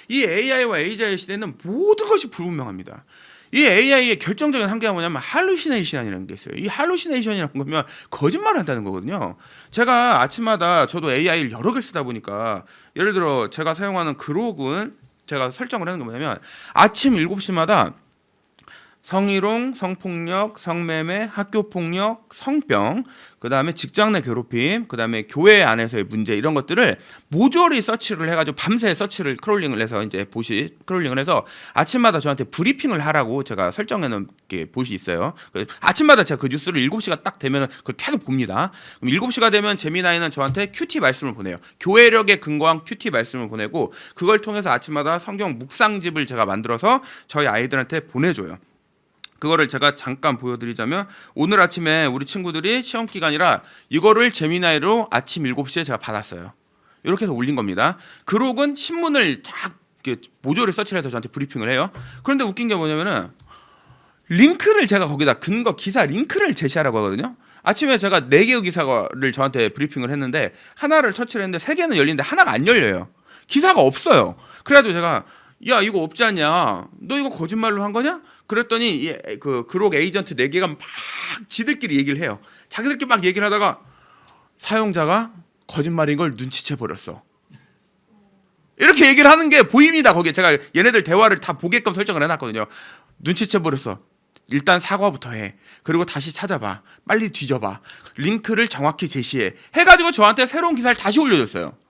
이 AI와 AGI 시대는 모든 것이 불분명합니다. 이 AI의 결정적인 한계가 뭐냐면 할루시네이션이라는 게 있어요. 이 할루시네이션이라는 거면 거짓말을 한다는 거거든요. 제가 아침마다 저도 AI를 여러 개를 쓰다 보니까 예를 들어 제가 사용하는 그록은 제가 설정을 하는 게 뭐냐면 아침 7시마다 성희롱, 성폭력, 성매매, 학교폭력, 성병, 그 다음에 직장 내 괴롭힘, 그 다음에 교회 안에서의 문제 이런 것들을 모조리 서치를 해가지고 밤새 서치를 크롤링을 해서 이제 크롤링을 해서 아침마다 저한테 브리핑을 하라고 제가 설정해놓은 게 봇이 있어요. 아침마다 제가 그 뉴스를 7시가 딱 되면 그걸 계속 봅니다. 그럼 7시가 되면 제미나이는 저한테 큐티 말씀을 보내요. 교회력에 근거한 큐티 말씀을 보내고 그걸 통해서 아침마다 성경 묵상집을 제가 만들어서 저희 아이들한테 보내줘요. 그거를 제가 잠깐 보여드리자면 오늘 아침에 우리 친구들이 시험 기간이라 이거를 제미나이로 아침 7시에 제가 받았어요. 이렇게 해서 올린 겁니다. 그록은 신문을 쫙 모조리 서치를 해서 저한테 브리핑을 해요. 그런데 웃긴 게 뭐냐면은 링크를 제가 거기다 근거 기사 링크를 제시하라고 하거든요. 아침에 제가 4개의 기사를 저한테 브리핑을 했는데 하나를 터치를 했는데 3개는 열리는데 하나가 안 열려요. 기사가 없어요. 그래가지고 제가 야 이거 없지 않냐? 너 이거 거짓말로 한 거냐? 그랬더니 그 그록 에이전트 4개가 막 지들끼리 얘기를 해요. 자기들끼리 막 얘기를 하다가 사용자가 거짓말인 걸 눈치채 버렸어. 이렇게 얘기를 하는 게 보입니다. 거기에 제가 얘네들 대화를 다 보게끔 설정을 해놨거든요. 눈치채 버렸어. 일단 사과부터 해. 그리고 다시 찾아봐. 빨리 뒤져봐. 링크를 정확히 제시해. 해가지고 저한테 새로운 기사를 다시 올려줬어요.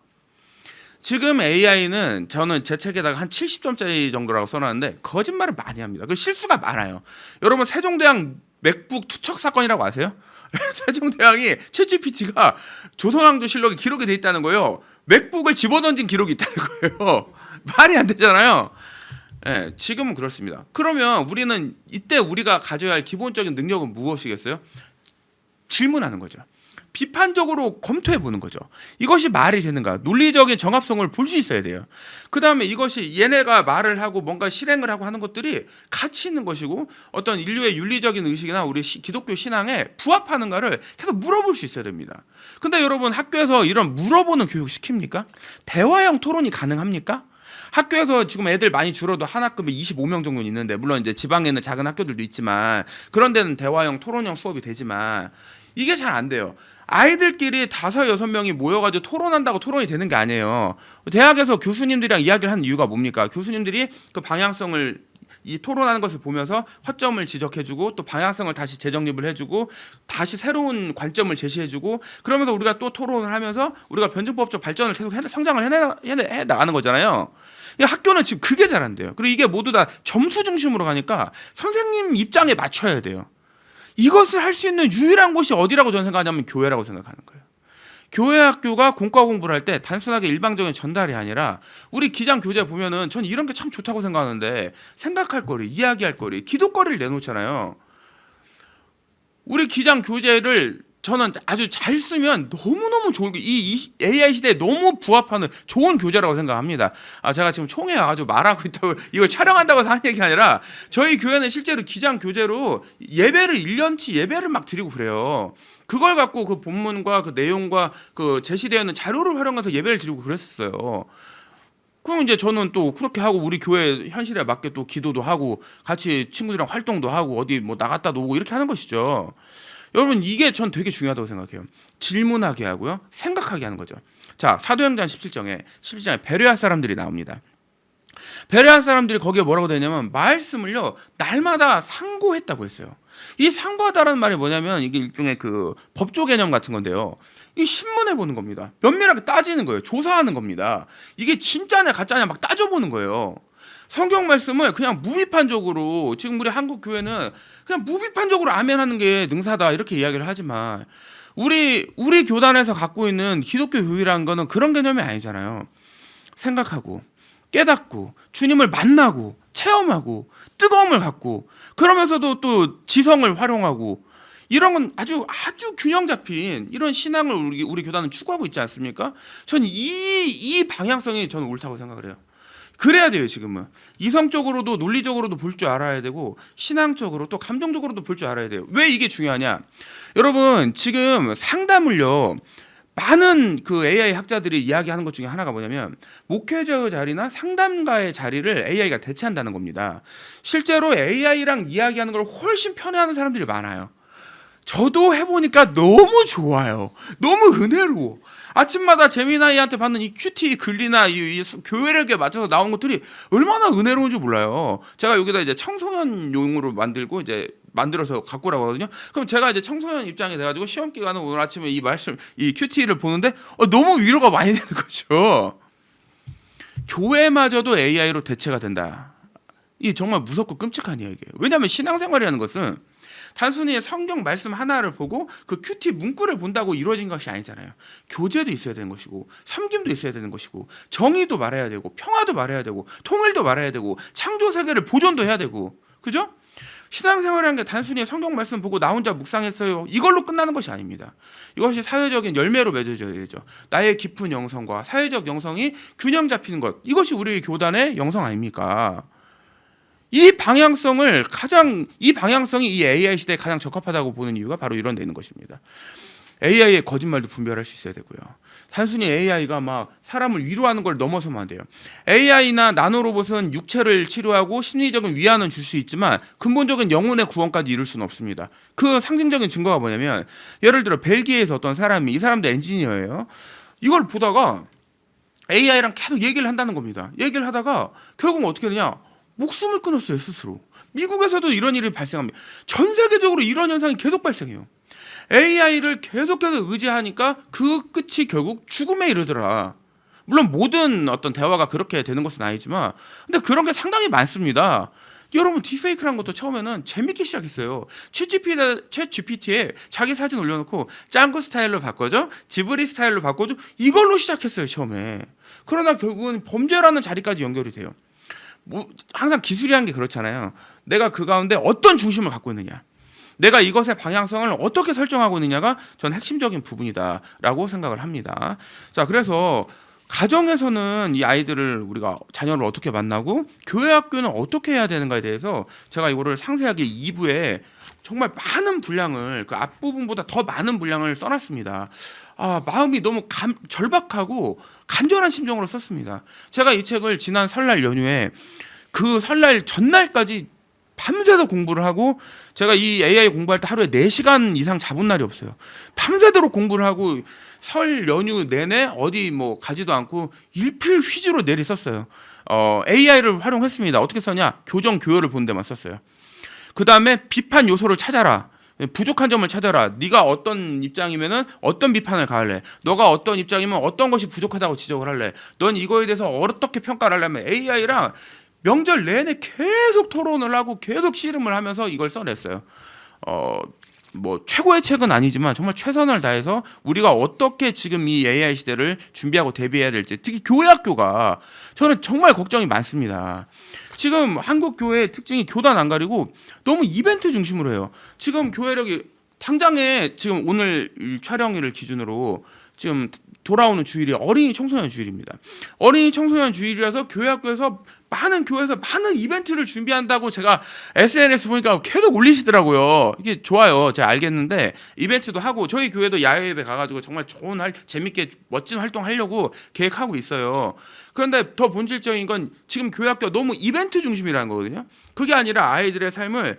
지금 AI는 저는 제 책에다가 한 70점짜리 정도라고 써놨는데 거짓말을 많이 합니다. 그 실수가 많아요. 여러분 세종대왕 맥북 투척 사건이라고 아세요? 세종대왕이 챗GPT가 조선왕조 실록에 기록이 돼 있다는 거예요. 맥북을 집어던진 기록이 있다는 거예요. 말이 안 되잖아요. 예, 지금은 그렇습니다. 그러면 우리는 이때 우리가 가져야 할 기본적인 능력은 무엇이겠어요? 질문하는 거죠. 비판적으로 검토해 보는 거죠. 이것이 말이 되는가? 논리적인 정합성을 볼 수 있어야 돼요. 그 다음에 이것이 얘네가 말을 하고 뭔가 실행을 하고 하는 것들이 가치 있는 것이고 어떤 인류의 윤리적인 의식이나 우리 기독교 신앙에 부합하는가를 계속 물어볼 수 있어야 됩니다. 근데 여러분 학교에서 이런 물어보는 교육 시킵니까? 대화형 토론이 가능합니까? 학교에서 지금 애들 많이 줄어도 한 학급에 25명 정도 있는데 물론 이제 지방에 있는 작은 학교들도 있지만 그런 데는 대화형 토론형 수업이 되지만 이게 잘 안 돼요. 아이들끼리 5, 6명이 모여가지고 토론한다고 토론이 되는 게 아니에요. 대학에서 교수님들이랑 이야기를 하는 이유가 뭡니까? 교수님들이 그 방향성을 이 토론하는 것을 보면서 허점을 지적해주고 또 방향성을 다시 재정립을 해주고 다시 새로운 관점을 제시해주고 그러면서 우리가 또 토론을 하면서 우리가 변증법적 발전을 계속 성장을 해 나가는 거잖아요. 학교는 지금 그게 잘 안 돼요. 그리고 이게 모두 다 점수 중심으로 가니까 선생님 입장에 맞춰야 돼요. 이것을 할 수 있는 유일한 곳이 어디라고 저는 생각하냐면 교회라고 생각하는 거예요. 교회 학교가 공과 공부를 할 때 단순하게 일방적인 전달이 아니라 우리 기장 교재 보면은 전 이런 게 참 좋다고 생각하는데 생각할 거리, 이야기할 거리, 기도거리를 내놓잖아요. 우리 기장 교재를 저는 아주 잘 쓰면 너무너무 좋은 이 AI 시대에 너무 부합하는 좋은 교재라고 생각합니다. 제가 지금 총회 아주 말하고 있다고 이걸 촬영한다고 해서 하는 얘기 아니라 저희 교회는 실제로 기장 교재로 예배를 1년치 예배를 막 드리고 그래요. 그걸 갖고 그 본문과 그 내용과 그 제시되어 있는 자료를 활용해서 예배를 드리고 그랬었어요. 그럼 이제 저는 또 그렇게 하고 우리 교회 현실에 맞게 또 기도도 하고 같이 친구들이랑 활동도 하고 어디 뭐 나갔다 오고 이렇게 하는 것이죠. 여러분 이게 전 되게 중요하다고 생각해요. 질문하게 하고요. 생각하게 하는 거죠. 자, 사도행전 17장에 베레아 사람들이 나옵니다. 베레아 사람들이 거기에 뭐라고 되냐면 말씀을요. 날마다 상고했다고 했어요. 이 상고하다라는 말이 뭐냐면 이게 일종의 그 법조 개념 같은 건데요. 이 신문해 보는 겁니다. 면밀하게 따지는 거예요. 조사하는 겁니다. 이게 진짜냐 가짜냐 막 따져보는 거예요. 성경 말씀을 그냥 무비판적으로 지금 우리 한국 교회는 그냥 무비판적으로 아멘하는 게 능사다 이렇게 이야기를 하지만 우리 교단에서 갖고 있는 기독교 교회라는 거는 그런 개념이 아니잖아요. 생각하고 깨닫고 주님을 만나고 체험하고 뜨거움을 갖고 그러면서도 또 지성을 활용하고 이런 건 아주 균형 잡힌 이런 신앙을 우리 교단은 추구하고 있지 않습니까? 전 이 방향성이 저는 옳다고 생각을 해요. 그래야 돼요. 지금은 이성적으로도 논리적으로도 볼 줄 알아야 되고 신앙적으로 또 감정적으로도 볼 줄 알아야 돼요. 왜 이게 중요하냐? 여러분 지금 상담을요 많은 그 AI 학자들이 이야기하는 것 중에 하나가 뭐냐면 목회자의 자리나 상담가의 자리를 AI가 대체한다는 겁니다. 실제로 AI랑 이야기하는 걸 훨씬 편해하는 사람들이 많아요. 저도 해보니까 너무 좋아요. 너무 은혜로워. 아침마다 재미나이한테 받는 이 큐티 글리나 이 교회력에 맞춰서 나온 것들이 얼마나 은혜로운지 몰라요. 제가 여기다 이제 청소년용으로 만들어서 갖고 오라거든요. 그럼 제가 이제 청소년 입장이 돼가지고 시험 기간에 오늘 아침에 이 큐티를 보는데 너무 위로가 많이 되는 거죠. 교회마저도 AI로 대체가 된다. 이 정말 무섭고 끔찍한 이야기예요. 왜냐하면 신앙생활이라는 것은 단순히 성경 말씀 하나를 보고 그 큐티 문구를 본다고 이루어진 것이 아니잖아요. 교제도 있어야 되는 것이고 섬김도 있어야 되는 것이고 정의도 말해야 되고 평화도 말해야 되고 통일도 말해야 되고 창조 세계를 보존도 해야 되고 그죠? 신앙생활이라는 게 단순히 성경 말씀 보고 나 혼자 묵상했어요. 이걸로 끝나는 것이 아닙니다. 이것이 사회적인 열매로 맺어져야 되죠. 나의 깊은 영성과 사회적 영성이 균형 잡히는 것. 이것이 우리 교단의 영성 아닙니까? 이 방향성이 이 AI 시대에 가장 적합하다고 보는 이유가 바로 이런 데 있는 것입니다. AI의 거짓말도 분별할 수 있어야 되고요. 단순히 AI가 막 사람을 위로하는 걸 넘어서면 안 돼요. AI나 나노로봇은 육체를 치료하고 심리적인 위안은 줄 수 있지만 근본적인 영혼의 구원까지 이룰 수는 없습니다. 그 상징적인 증거가 뭐냐면 예를 들어 벨기에에서 어떤 사람이 이 사람도 엔지니어예요. 이걸 보다가 AI랑 계속 얘기를 한다는 겁니다. 얘기를 하다가 결국 어떻게 되냐? 목숨을 끊었어요, 스스로. 미국에서도 이런 일이 발생합니다. 전 세계적으로 이런 현상이 계속 발생해요. AI를 계속해서 의지하니까 그 끝이 결국 죽음에 이르더라. 물론 모든 어떤 대화가 그렇게 되는 것은 아니지만 근데 그런 게 상당히 많습니다. 여러분 딥페이크라는 것도 처음에는 재밌게 시작했어요. 챗 GPT에 자기 사진 올려놓고 짱구 스타일로 바꿔줘, 지브리 스타일로 바꿔줘 이걸로 시작했어요 처음에. 그러나 결국은 범죄라는 자리까지 연결이 돼요. 뭐 항상 기술이라는 게 그렇잖아요. 내가 그 가운데 어떤 중심을 갖고 있느냐, 내가 이것의 방향성을 어떻게 설정하고 있느냐가 전 핵심적인 부분이다라고 생각을 합니다. 자, 그래서 가정에서는 이 아이들을 우리가 자녀를 어떻게 만나고 교회 학교는 어떻게 해야 되는가에 대해서 제가 이거를 상세하게 2부에 정말 많은 분량을 그 앞부분보다 더 많은 분량을 써놨습니다. 마음이 너무 절박하고 간절한 심정으로 썼습니다. 제가 이 책을 지난 설날 연휴에 그 설날 전날까지 밤새서 공부를 하고, 제가 이 AI 공부할 때 하루에 4시간 이상 잡은 날이 없어요. 밤새도록 공부를 하고 설 연휴 내내 어디 뭐 가지도 않고 일필휘지로 내리 썼어요. AI를 활용했습니다. 어떻게 썼냐? 교정 교요를 보는 데만 썼어요. 그 다음에 비판 요소를 찾아라. 부족한 점을 찾아라. 네가 어떤 입장이면은 어떤 비판을 가할래? 너가 어떤 입장이면 어떤 것이 부족하다고 지적을 할래? 넌 이거에 대해서 어떻게 평가를 하려면 AI랑 명절 내내 계속 토론을 하고 계속 씨름을 하면서 이걸 써냈어요. 뭐 최고의 책은 아니지만 정말 최선을 다해서 우리가 어떻게 지금 이 AI 시대를 준비하고 대비해야 될지, 특히 교회 학교가 저는 정말 걱정이 많습니다. 지금 한국 교회의 특징이 교단 안 가리고 너무 이벤트 중심으로 해요. 지금 교회력이 당장에 지금 오늘 촬영일을 기준으로 지금 돌아오는 주일이 어린이 청소년 주일입니다. 어린이 청소년 주일이라서 교회 학교에서 많은 교회에서 많은 이벤트를 준비한다고 제가 SNS 보니까 계속 올리시더라고요. 이게 좋아요. 제가 알겠는데 이벤트도 하고 저희 교회도 야외 예배 가가지고 정말 좋은 재밌게 멋진 활동하려고 계획하고 있어요. 그런데 더 본질적인 건 지금 교회 학교가 너무 이벤트 중심이라는 거거든요. 그게 아니라 아이들의 삶을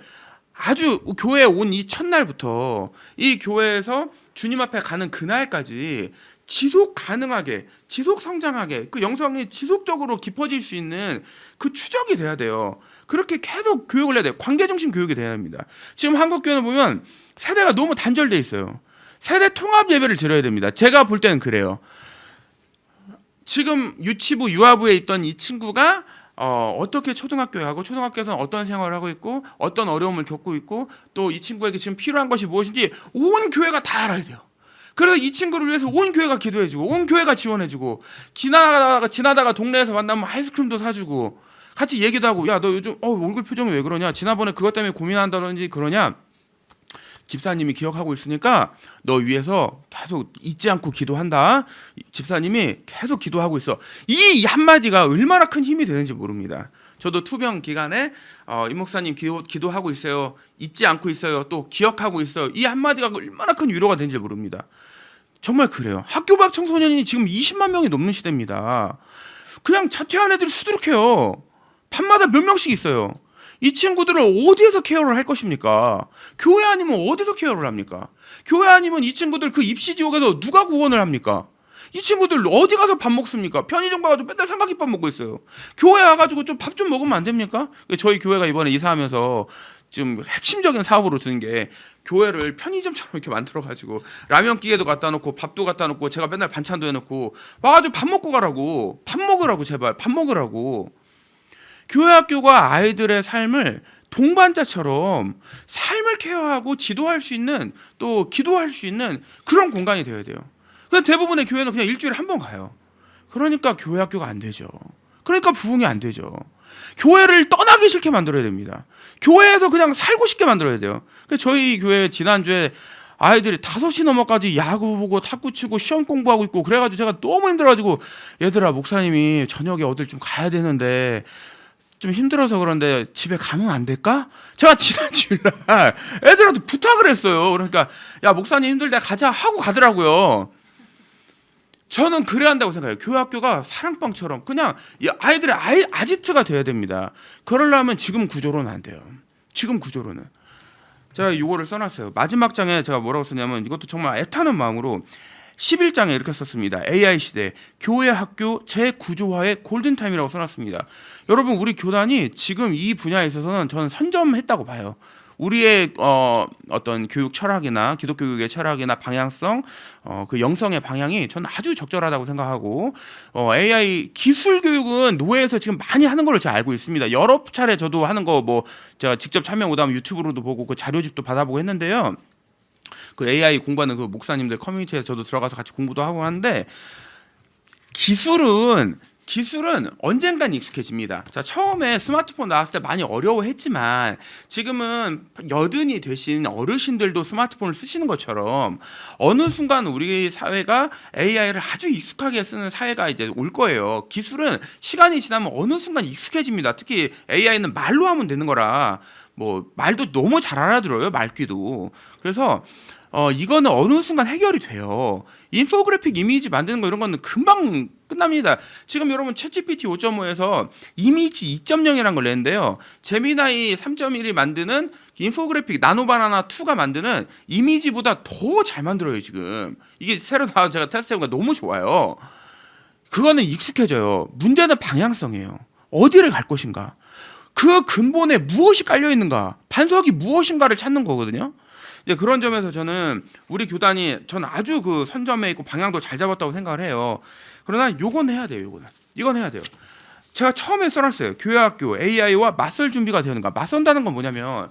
아주 교회에 온 이 첫날부터 이 교회에서 주님 앞에 가는 그날까지 지속 가능하게, 지속 성장하게, 그 영성이 지속적으로 깊어질 수 있는 그 추적이 돼야 돼요. 그렇게 계속 교육을 해야 돼요. 관계 중심 교육이 돼야 합니다. 지금 한국 교회는 보면 세대가 너무 단절돼 있어요. 세대 통합 예배를 드려야 됩니다. 제가 볼 때는 그래요. 지금 유치부, 유아부에 있던 이 친구가 어떻게 초등학교에 가고 초등학교에서는 어떤 생활을 하고 있고 어떤 어려움을 겪고 있고 또 이 친구에게 지금 필요한 것이 무엇인지 온 교회가 다 알아야 돼요. 그래서 이 친구를 위해서 온 교회가 기도해주고 온 교회가 지원해주고, 지나다가 동네에서 만나면 아이스크림도 사주고 같이 얘기도 하고, 야 너 요즘 얼굴 표정이 왜 그러냐, 지난번에 그것 때문에 고민한다든지 그러냐, 집사님이 기억하고 있으니까 너 위해서 계속 잊지 않고 기도한다. 집사님이 계속 기도하고 있어. 이 한마디가 얼마나 큰 힘이 되는지 모릅니다. 저도 투병 기간에 임 목사님 기도하고 있어요, 잊지 않고 있어요, 또 기억하고 있어요, 이 한마디가 얼마나 큰 위로가 되는지 모릅니다. 정말 그래요. 학교 밖 청소년이 지금 20만 명이 넘는 시대입니다. 그냥 자퇴한 애들이 수두룩해요. 밤마다 몇 명씩 있어요. 이 친구들을 어디에서 케어를 할 것입니까? 교회 아니면 어디서 케어를 합니까? 교회 아니면 이 친구들 그 입시 지옥에서 누가 구원을 합니까? 이 친구들 어디 가서 밥 먹습니까? 편의점 가가지고 맨날 삼각김밥 먹고 있어요. 교회 와가지고 좀 밥 좀 먹으면 안 됩니까? 저희 교회가 이번에 이사하면서 지금 핵심적인 사업으로 드는 게 교회를 편의점처럼 이렇게 만들어가지고 라면 기계도 갖다 놓고 밥도 갖다 놓고 제가 맨날 반찬도 해놓고 와가지고 밥 먹고 가라고, 밥 먹으라고, 제발 밥 먹으라고. 교회 학교가 아이들의 삶을 동반자처럼 삶을 케어하고 지도할 수 있는, 또 기도할 수 있는 그런 공간이 되어야 돼요. 근데 대부분의 교회는 그냥 일주일에 한 번 가요. 그러니까 교회 학교가 안 되죠. 그러니까 부흥이 안 되죠. 교회를 떠나기 싫게 만들어야 됩니다. 교회에서 그냥 살고 싶게 만들어야 돼요. 저희 교회 지난주에 아이들이 5시 넘어까지 야구 보고 탁구 치고 시험 공부하고 있고 그래가지고 제가 너무 힘들어가지고, 얘들아 목사님이 저녁에 어딜 좀 가야 되는데 좀 힘들어서 그런데 집에 가면 안 될까? 제가 지난 주일날 애들한테 부탁을 했어요. 그러니까 야 목사님 힘들다 가자 하고 가더라고요. 저는 그래야 한다고 생각해요. 교회 학교가 사랑방처럼 그냥 아이들의 아지트가 돼야 됩니다. 그러려면 지금 구조로는 안 돼요. 지금 구조로는. 제가 이거를 써놨어요. 마지막 장에 제가 뭐라고 썼냐면, 이것도 정말 애타는 마음으로 11장에 이렇게 썼습니다. AI 시대 교회 학교 재구조화의 골든타임이라고 써놨습니다. 여러분, 우리 교단이 지금 이 분야에 있어서는 저는 선점했다고 봐요. 우리의 어떤 교육 철학이나 기독교 교육의 철학이나 방향성, 그 영성의 방향이 저는 아주 적절하다고 생각하고, AI 기술 교육은 노예에서 지금 많이 하는 걸로 제가 알고 있습니다. 여러 차례 저도 하는 거 뭐 제가 직접 참여 오다면 유튜브로도 보고 그 자료집도 받아보고 했는데요. 그 AI 공부하는 그 목사님들 커뮤니티에서 저도 들어가서 같이 공부도 하고 하는데, 기술은 언젠간 익숙해집니다. 자, 처음에 스마트폰 나왔을 때 많이 어려워했지만 지금은 여든이 되신 어르신들도 스마트폰을 쓰시는 것처럼 어느 순간 우리 사회가 AI를 아주 익숙하게 쓰는 사회가 이제 올 거예요. 기술은 시간이 지나면 어느 순간 익숙해집니다. 특히 AI는 말로 하면 되는 거라 뭐 말도 너무 잘 알아들어요. 말귀도. 그래서 이거는 어느 순간 해결이 돼요. 인포그래픽 이미지 만드는 거 이런 거는 금방 끝납니다. 지금 여러분 챗GPT 5.5에서 이미지 2.0이라는 걸 냈는데요. 제미나이 3.1이 만드는 인포그래픽 나노바나나 2가 만드는 이미지보다 더 잘 만들어요. 지금 이게 새로 나와서 제가 테스트해보니까 너무 좋아요. 그거는 익숙해져요. 문제는 방향성이에요. 어디를 갈 것인가? 그 근본에 무엇이 깔려 있는가? 반석이 무엇인가를 찾는 거거든요. 이제 그런 점에서 저는 우리 교단이 저는 아주 그 선점에 있고 방향도 잘 잡았다고 생각을 해요. 그러나 요건 해야 돼요. 이건 해야 돼요. 제가 처음에 써놨어요. 교회학교 AI와 맞설 준비가 되는가. 맞선다는 건 뭐냐면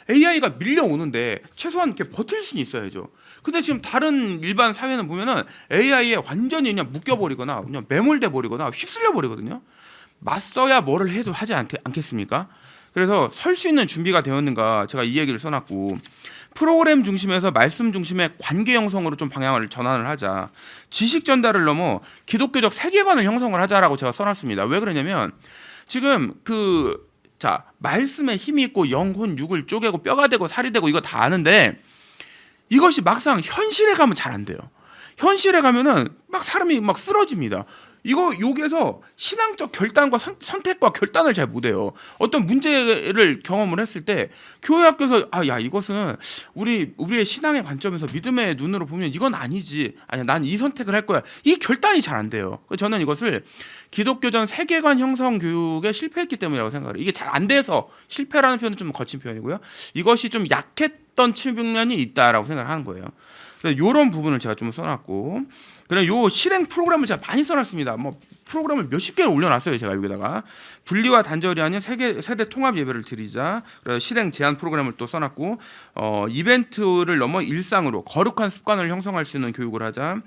AI가 밀려오는데 최소한 이렇게 버틸 수는 있어야죠. 근데 지금 다른 일반 사회는 보면은 AI에 완전히 그냥 묶여버리거나 그냥 매몰돼 버리거나 휩쓸려 버리거든요. 맞서야 뭐를 해도 하지 않겠습니까? 그래서 설 수 있는 준비가 되었는가 제가 이 얘기를 써놨고, 프로그램 중심에서 말씀 중심의 관계 형성으로 좀 방향을 전환을 하자. 지식 전달을 넘어 기독교적 세계관을 형성을 하자라고 제가 써놨습니다. 왜 그러냐면 지금 말씀에 힘이 있고 영혼 육을 쪼개고 뼈가 되고 살이 되고 이거 다 아는데 이것이 막상 현실에 가면 잘 안 돼요. 현실에 가면은 막 사람이 막 쓰러집니다. 여기에서 신앙적 결단과 선택과 결단을 잘 못해요. 어떤 문제를 경험을 했을 때 교회 학교에서 이것은 우리의 신앙의 관점에서 믿음의 눈으로 보면 이건 아니지. 아니야, 난 이 선택을 할 거야. 이 결단이 잘 안 돼요. 저는 이것을 기독교전 세계관 형성 교육에 실패했기 때문이라고 생각해요. 이게 잘 안 돼서 실패라는 표현은 좀 거친 표현이고요. 이것이 좀 약했던 측면이 있다라고 생각을 하는 거예요. 그래서 이런 부분을 제가 좀 써놨고, 그래 요 실행 프로그램을 제가 많이 써놨습니다. 뭐 프로그램을 몇십 개를 올려놨어요. 제가 여기다가 분리와 단절이 아닌 세대 통합 예배를 드리자. 그래서 실행 제한 프로그램을 또 써놨고, 이벤트를 넘어 일상으로 거룩한 습관을 형성할 수 있는 교육을 하자.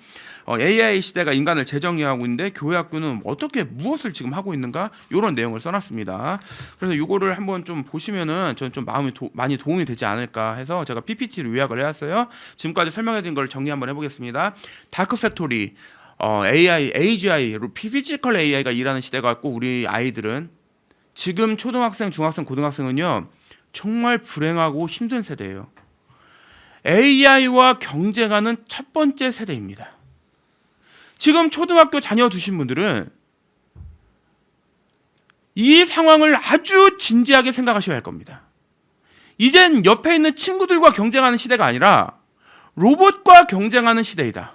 AI 시대가 인간을 재정의하고 있는데 교회 학교는 어떻게 무엇을 지금 하고 있는가, 이런 내용을 써놨습니다. 그래서 이거를 한번 좀 보시면은 저는 좀 마음이 많이 도움이 되지 않을까 해서 제가 PPT로 요약을 해왔어요. 지금까지 설명해드린 걸 정리 한번 해보겠습니다. 다크 팩토리, AI, AGI, 피지컬 AI가 일하는 시대가 왔고, 우리 아이들은 지금 초등학생, 중학생, 고등학생은요 정말 불행하고 힘든 세대예요. AI와 경쟁하는 첫 번째 세대입니다. 지금 초등학교 자녀 두신 분들은 이 상황을 아주 진지하게 생각하셔야 할 겁니다. 이젠 옆에 있는 친구들과 경쟁하는 시대가 아니라 로봇과 경쟁하는 시대이다.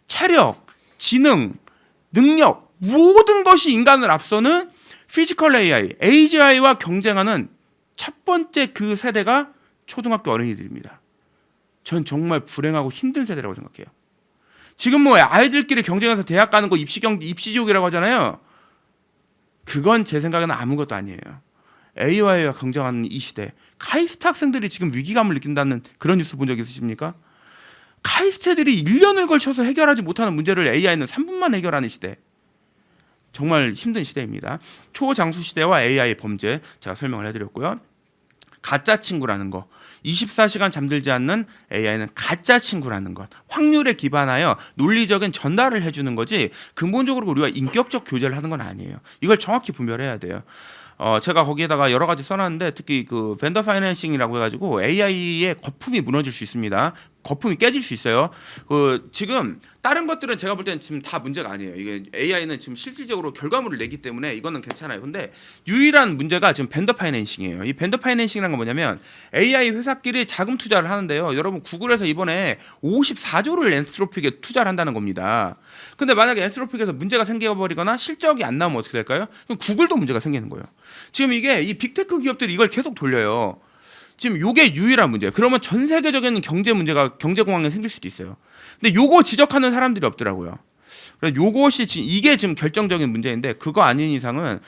체력, 지능, 능력, 모든 것이 인간을 앞서는 피지컬 AI, AGI와 경쟁하는 첫 번째 그 세대가 초등학교 어린이들입니다. 전 정말 불행하고 힘든 세대라고 생각해요. 지금 뭐 아이들끼리 경쟁해서 대학 가는 거 입시지옥이라고 하잖아요. 그건 제 생각에는 아무것도 아니에요. AI와 경쟁하는 이 시대, 카이스트 학생들이 지금 위기감을 느낀다는 그런 뉴스 본 적 있으십니까? 카이스트 애들이 1년을 걸쳐서 해결하지 못하는 문제를 AI는 3분만 해결하는 시대. 정말 힘든 시대입니다. 초장수 시대와 AI 범죄 제가 설명을 해드렸고요. 가짜 친구라는 거, 24시간 잠들지 않는 AI는 가짜 친구라는 것, 확률에 기반하여 논리적인 전달을 해주는 거지 근본적으로 우리가 인격적 교제를 하는 건 아니에요. 이걸 정확히 분별해야 돼요. 제가 거기에다가 여러 가지 써놨는데 특히 그 벤더 파이낸싱이라고 해가지고 AI의 거품이 무너질 수 있습니다. 거품이 깨질 수 있어요. 지금 다른 것들은 제가 볼 때는 지금 다 문제가 아니에요. 이게 AI는 지금 실질적으로 결과물을 내기 때문에 이거는 괜찮아요. 근데 유일한 문제가 지금 벤더 파이낸싱이에요. 이 벤더 파이낸싱이라는 건 뭐냐면 AI 회사끼리 자금 투자를 하는데요. 여러분 구글에서 이번에 54조를 엔스로픽에 투자를 한다는 겁니다. 근데 만약에 엔스로픽에서 문제가 생겨버리거나 실적이 안 나오면 어떻게 될까요? 그럼 구글도 문제가 생기는 거예요. 지금 이게 이 빅테크 기업들이 이걸 계속 돌려요. 지금 요게 유일한 문제예요. 그러면 전 세계적인 경제 문제가 경제 공황이 생길 수도 있어요. 근데 요거 지적하는 사람들이 없더라고요. 그래서 요것이 이게 지금 결정적인 문제인데 그거 아닌 이상은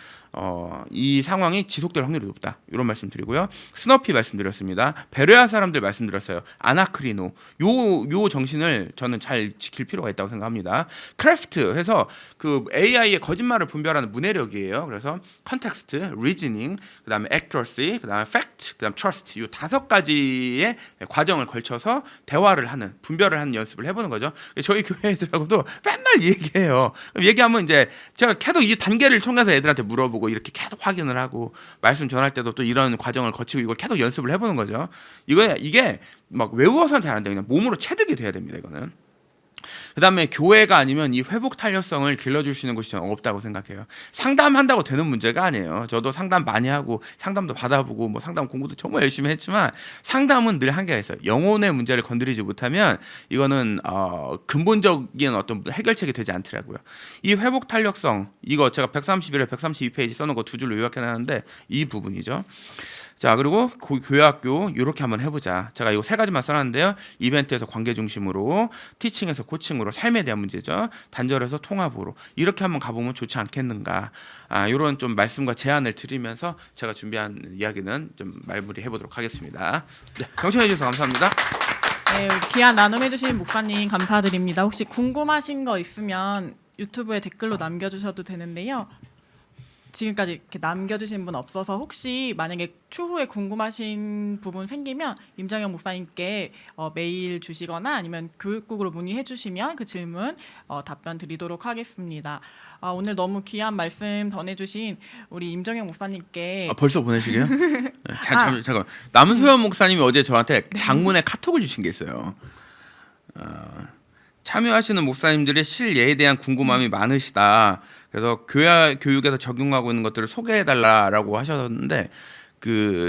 이 상황이 지속될 확률이 높다. 이런 말씀드리고요. 스너피 말씀드렸습니다. 베레아 사람들 말씀드렸어요. 아나크리노. 요 정신을 저는 잘 지킬 필요가 있다고 생각합니다. 크래프트 해서 그 AI의 거짓말을 분별하는 문해력이에요. 그래서 컨텍스트, 리즈닝, 그다음에 accuracy, 그다음에 fact, 그다음 trust 요 5가지의 과정을 걸쳐서 대화를 하는 분별을 하는 연습을 해보는 거죠. 저희 교회 애들하고도 맨날 얘기해요. 얘기하면 이제 제가 계속 이 단계를 통해서 애들한테 물어보고 이렇게 계속 확인을 하고 말씀 전할 때도 또 이런 과정을 거치고 이걸 계속 연습을 해보는 거죠. 이게 막 외워서는 잘 안 돼요. 그냥 몸으로 체득이 돼야 됩니다. 이거는. 그다음에 교회가 아니면 이 회복 탄력성을 길러줄 수 있는 곳이 저는 없다고 생각해요. 상담한다고 되는 문제가 아니에요. 저도 상담 많이 하고 상담도 받아보고 뭐 상담 공부도 정말 열심히 했지만 상담은 늘 한계가 있어요. 영혼의 문제를 건드리지 못하면 이거는 근본적인 어떤 해결책이 되지 않더라고요. 이 회복 탄력성 이거 제가 131에 132페이지 써놓은 거 2줄로 요약해놨는데 이 부분이죠. 자, 그리고 교회학교 이렇게 한번 해보자. 제가 이거 3가지만 써놨는데요. 이벤트에서 관계 중심으로, 티칭에서 코칭으로, 삶에 대한 문제죠. 단절에서 통합으로 이렇게 한번 가보면 좋지 않겠는가. 이런 좀 말씀과 제안을 드리면서 제가 준비한 이야기는 좀 마무리 해보도록 하겠습니다. 네, 경청해 주셔서 감사합니다. 네, 귀한 나눔해주신 목사님 감사드립니다. 혹시 궁금하신 거 있으면 유튜브에 댓글로 남겨주셔도 되는데요. 지금까지 이렇게 남겨주신 분 없어서 혹시 만약에 추후에 궁금하신 부분 생기면 임정영 목사님께 메일 주시거나 아니면 교육국으로 문의해 주시면 그 질문 답변 드리도록 하겠습니다. 오늘 너무 귀한 말씀 전해주신 우리 임정영 목사님께 벌써 보내시게요? 네, 잠깐. 남소연 목사님이 어제 저한테 장문에 카톡을 주신 게 있어요. 참여하시는 목사님들의 실예에 대한 궁금함이 많으시다. 그래서 교육에서 적용하고 있는 것들을 소개해달라라고 하셨는데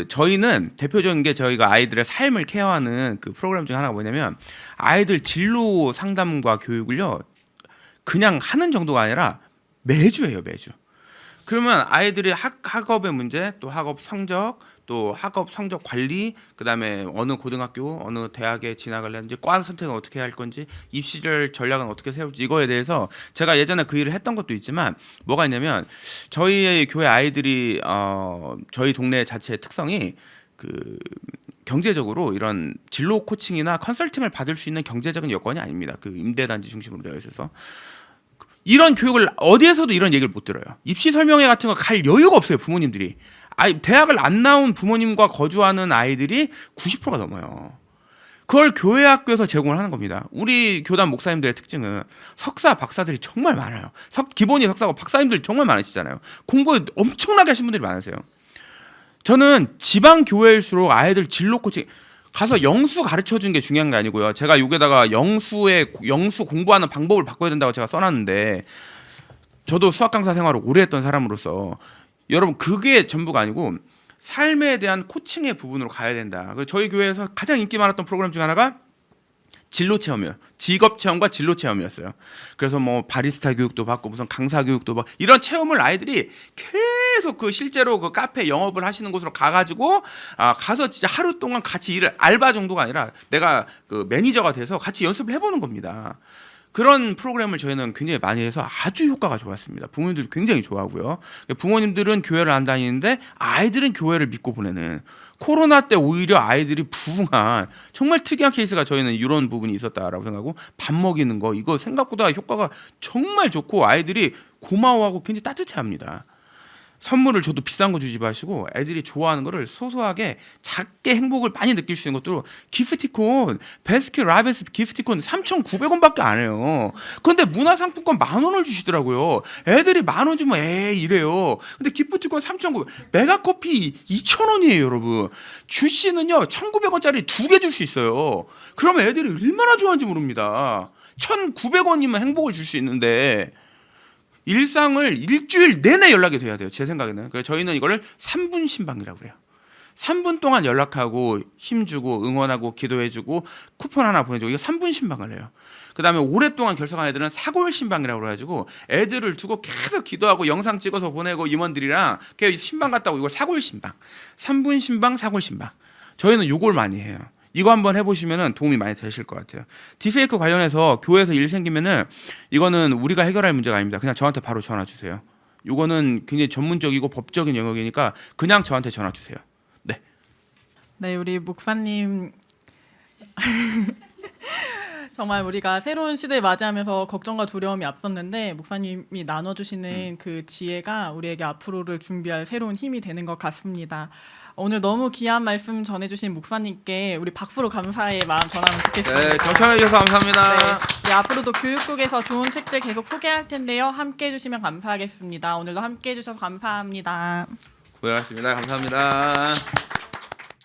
저희는 대표적인 게 저희가 아이들의 삶을 케어하는 그 프로그램 중에 하나가 뭐냐면 아이들 진로 상담과 교육을요 그냥 하는 정도가 아니라 매주 해요. 매주. 그러면 아이들이 학업의 문제, 또 학업 성적, 또 학업 성적 관리, 그다음에 어느 고등학교, 어느 대학에 진학을하는지, 과 선택은 어떻게 할 건지, 입시를 전략은 어떻게 세울지 이거에 대해서 제가 예전에 그 일을 했던 것도 있지만 뭐가 있냐면 저희 교회 아이들이 저희 동네 자체의 특성이 경제적으로 이런 진로 코칭이나 컨설팅을 받을 수 있는 경제적인 여건이 아닙니다. 임대단지 중심으로 되어 있어서. 이런 교육을 어디에서도 이런 얘기를 못 들어요. 입시 설명회 같은 거 갈 여유가 없어요. 부모님들이. 대학을 안 나온 부모님과 거주하는 아이들이 90%가 넘어요. 그걸 교회 학교에서 제공을 하는 겁니다. 우리 교단 목사님들의 특징은 석사, 박사들이 정말 많아요. 기본이 석사고 박사님들 정말 많으시잖아요. 공부 엄청나게 하신 분들이 많으세요. 저는 지방 교회일수록 아이들 진로 코칭 가서 영수 가르쳐 주는 게 중요한 게 아니고요. 제가 여기다가 영수 공부하는 방법을 바꿔야 된다고 제가 써놨는데 저도 수학 강사 생활을 오래 했던 사람으로서 여러분 그게 전부가 아니고 삶에 대한 코칭의 부분으로 가야 된다. 저희 교회에서 가장 인기 많았던 프로그램 중 하나가 진로 체험이에요. 직업 체험과 진로 체험이었어요. 그래서 뭐 바리스타 교육도 받고 무슨 강사 교육도 받고 이런 체험을 아이들이 계속 실제로 카페 영업을 하시는 곳으로 가가지고 가서 진짜 하루 동안 같이 일을 알바 정도가 아니라 내가 매니저가 돼서 같이 연습을 해보는 겁니다. 그런 프로그램을 저희는 굉장히 많이 해서 아주 효과가 좋았습니다. 부모님들도 굉장히 좋아하고요. 부모님들은 교회를 안 다니는데 아이들은 교회를 믿고 보내는 코로나 때 오히려 아이들이 부흥한 정말 특이한 케이스가 저희는 이런 부분이 있었다라고 생각하고 밥 먹이는 거 이거 생각보다 효과가 정말 좋고 아이들이 고마워하고 굉장히 따뜻해합니다. 선물을 줘도 비싼 거 주지 마시고 애들이 좋아하는 거를 소소하게 작게 행복을 많이 느낄 수 있는 것도 기프티콘 베스킨 라빈스 기프티콘 3,900원밖에 안 해요. 근데 문화상품권 10,000원을 주시더라고요. 애들이 10,000원 주면 이래요. 근데 기프티콘 3,900원 메가커피 2,000원이에요 여러분. 주시는요 1,900원짜리 2개 줄 수 있어요. 그러면 애들이 얼마나 좋아하는지 모릅니다. 1,900원이면 행복을 줄 수 있는데 일상을 일주일 내내 연락이 돼야 돼요. 제 생각에는. 그래서 저희는 이거를 3분 신방이라고 그래요. 3분 동안 연락하고 힘주고 응원하고 기도해주고 쿠폰 하나 보내주고 이거 3분 신방을 해요. 그 다음에 오랫동안 결석한 애들은 사골 신방이라고 그래가지고 애들을 두고 계속 기도하고 영상 찍어서 보내고 임원들이랑 신방 갔다 오고 이걸 사골 신방. 3분 신방, 사골 신방. 저희는 요걸 많이 해요. 이거 한번 해보시면 도움이 많이 되실 것 같아요. 딥페이크 관련해서 교회에서 일 생기면은 이거는 우리가 해결할 문제가 아닙니다. 그냥 저한테 바로 전화 주세요. 요거는 굉장히 전문적이고 법적인 영역이니까 그냥 저한테 전화 주세요. 네. 네, 우리 목사님 정말 우리가 새로운 시대를 맞이하면서 걱정과 두려움이 앞섰는데 목사님이 나눠주시는 그 지혜가 우리에게 앞으로를 준비할 새로운 힘이 되는 것 같습니다. 오늘 너무 귀한 말씀 전해주신 목사님께 우리 박수로 감사의 마음 전하면 좋겠습니다. 네, 경청해 주셔서 감사합니다. 네, 네, 앞으로도 교육국에서 좋은 책들 계속 소개할 텐데요. 함께 해주시면 감사하겠습니다. 오늘도 함께 해주셔서 감사합니다. 고생하셨습니다. 감사합니다.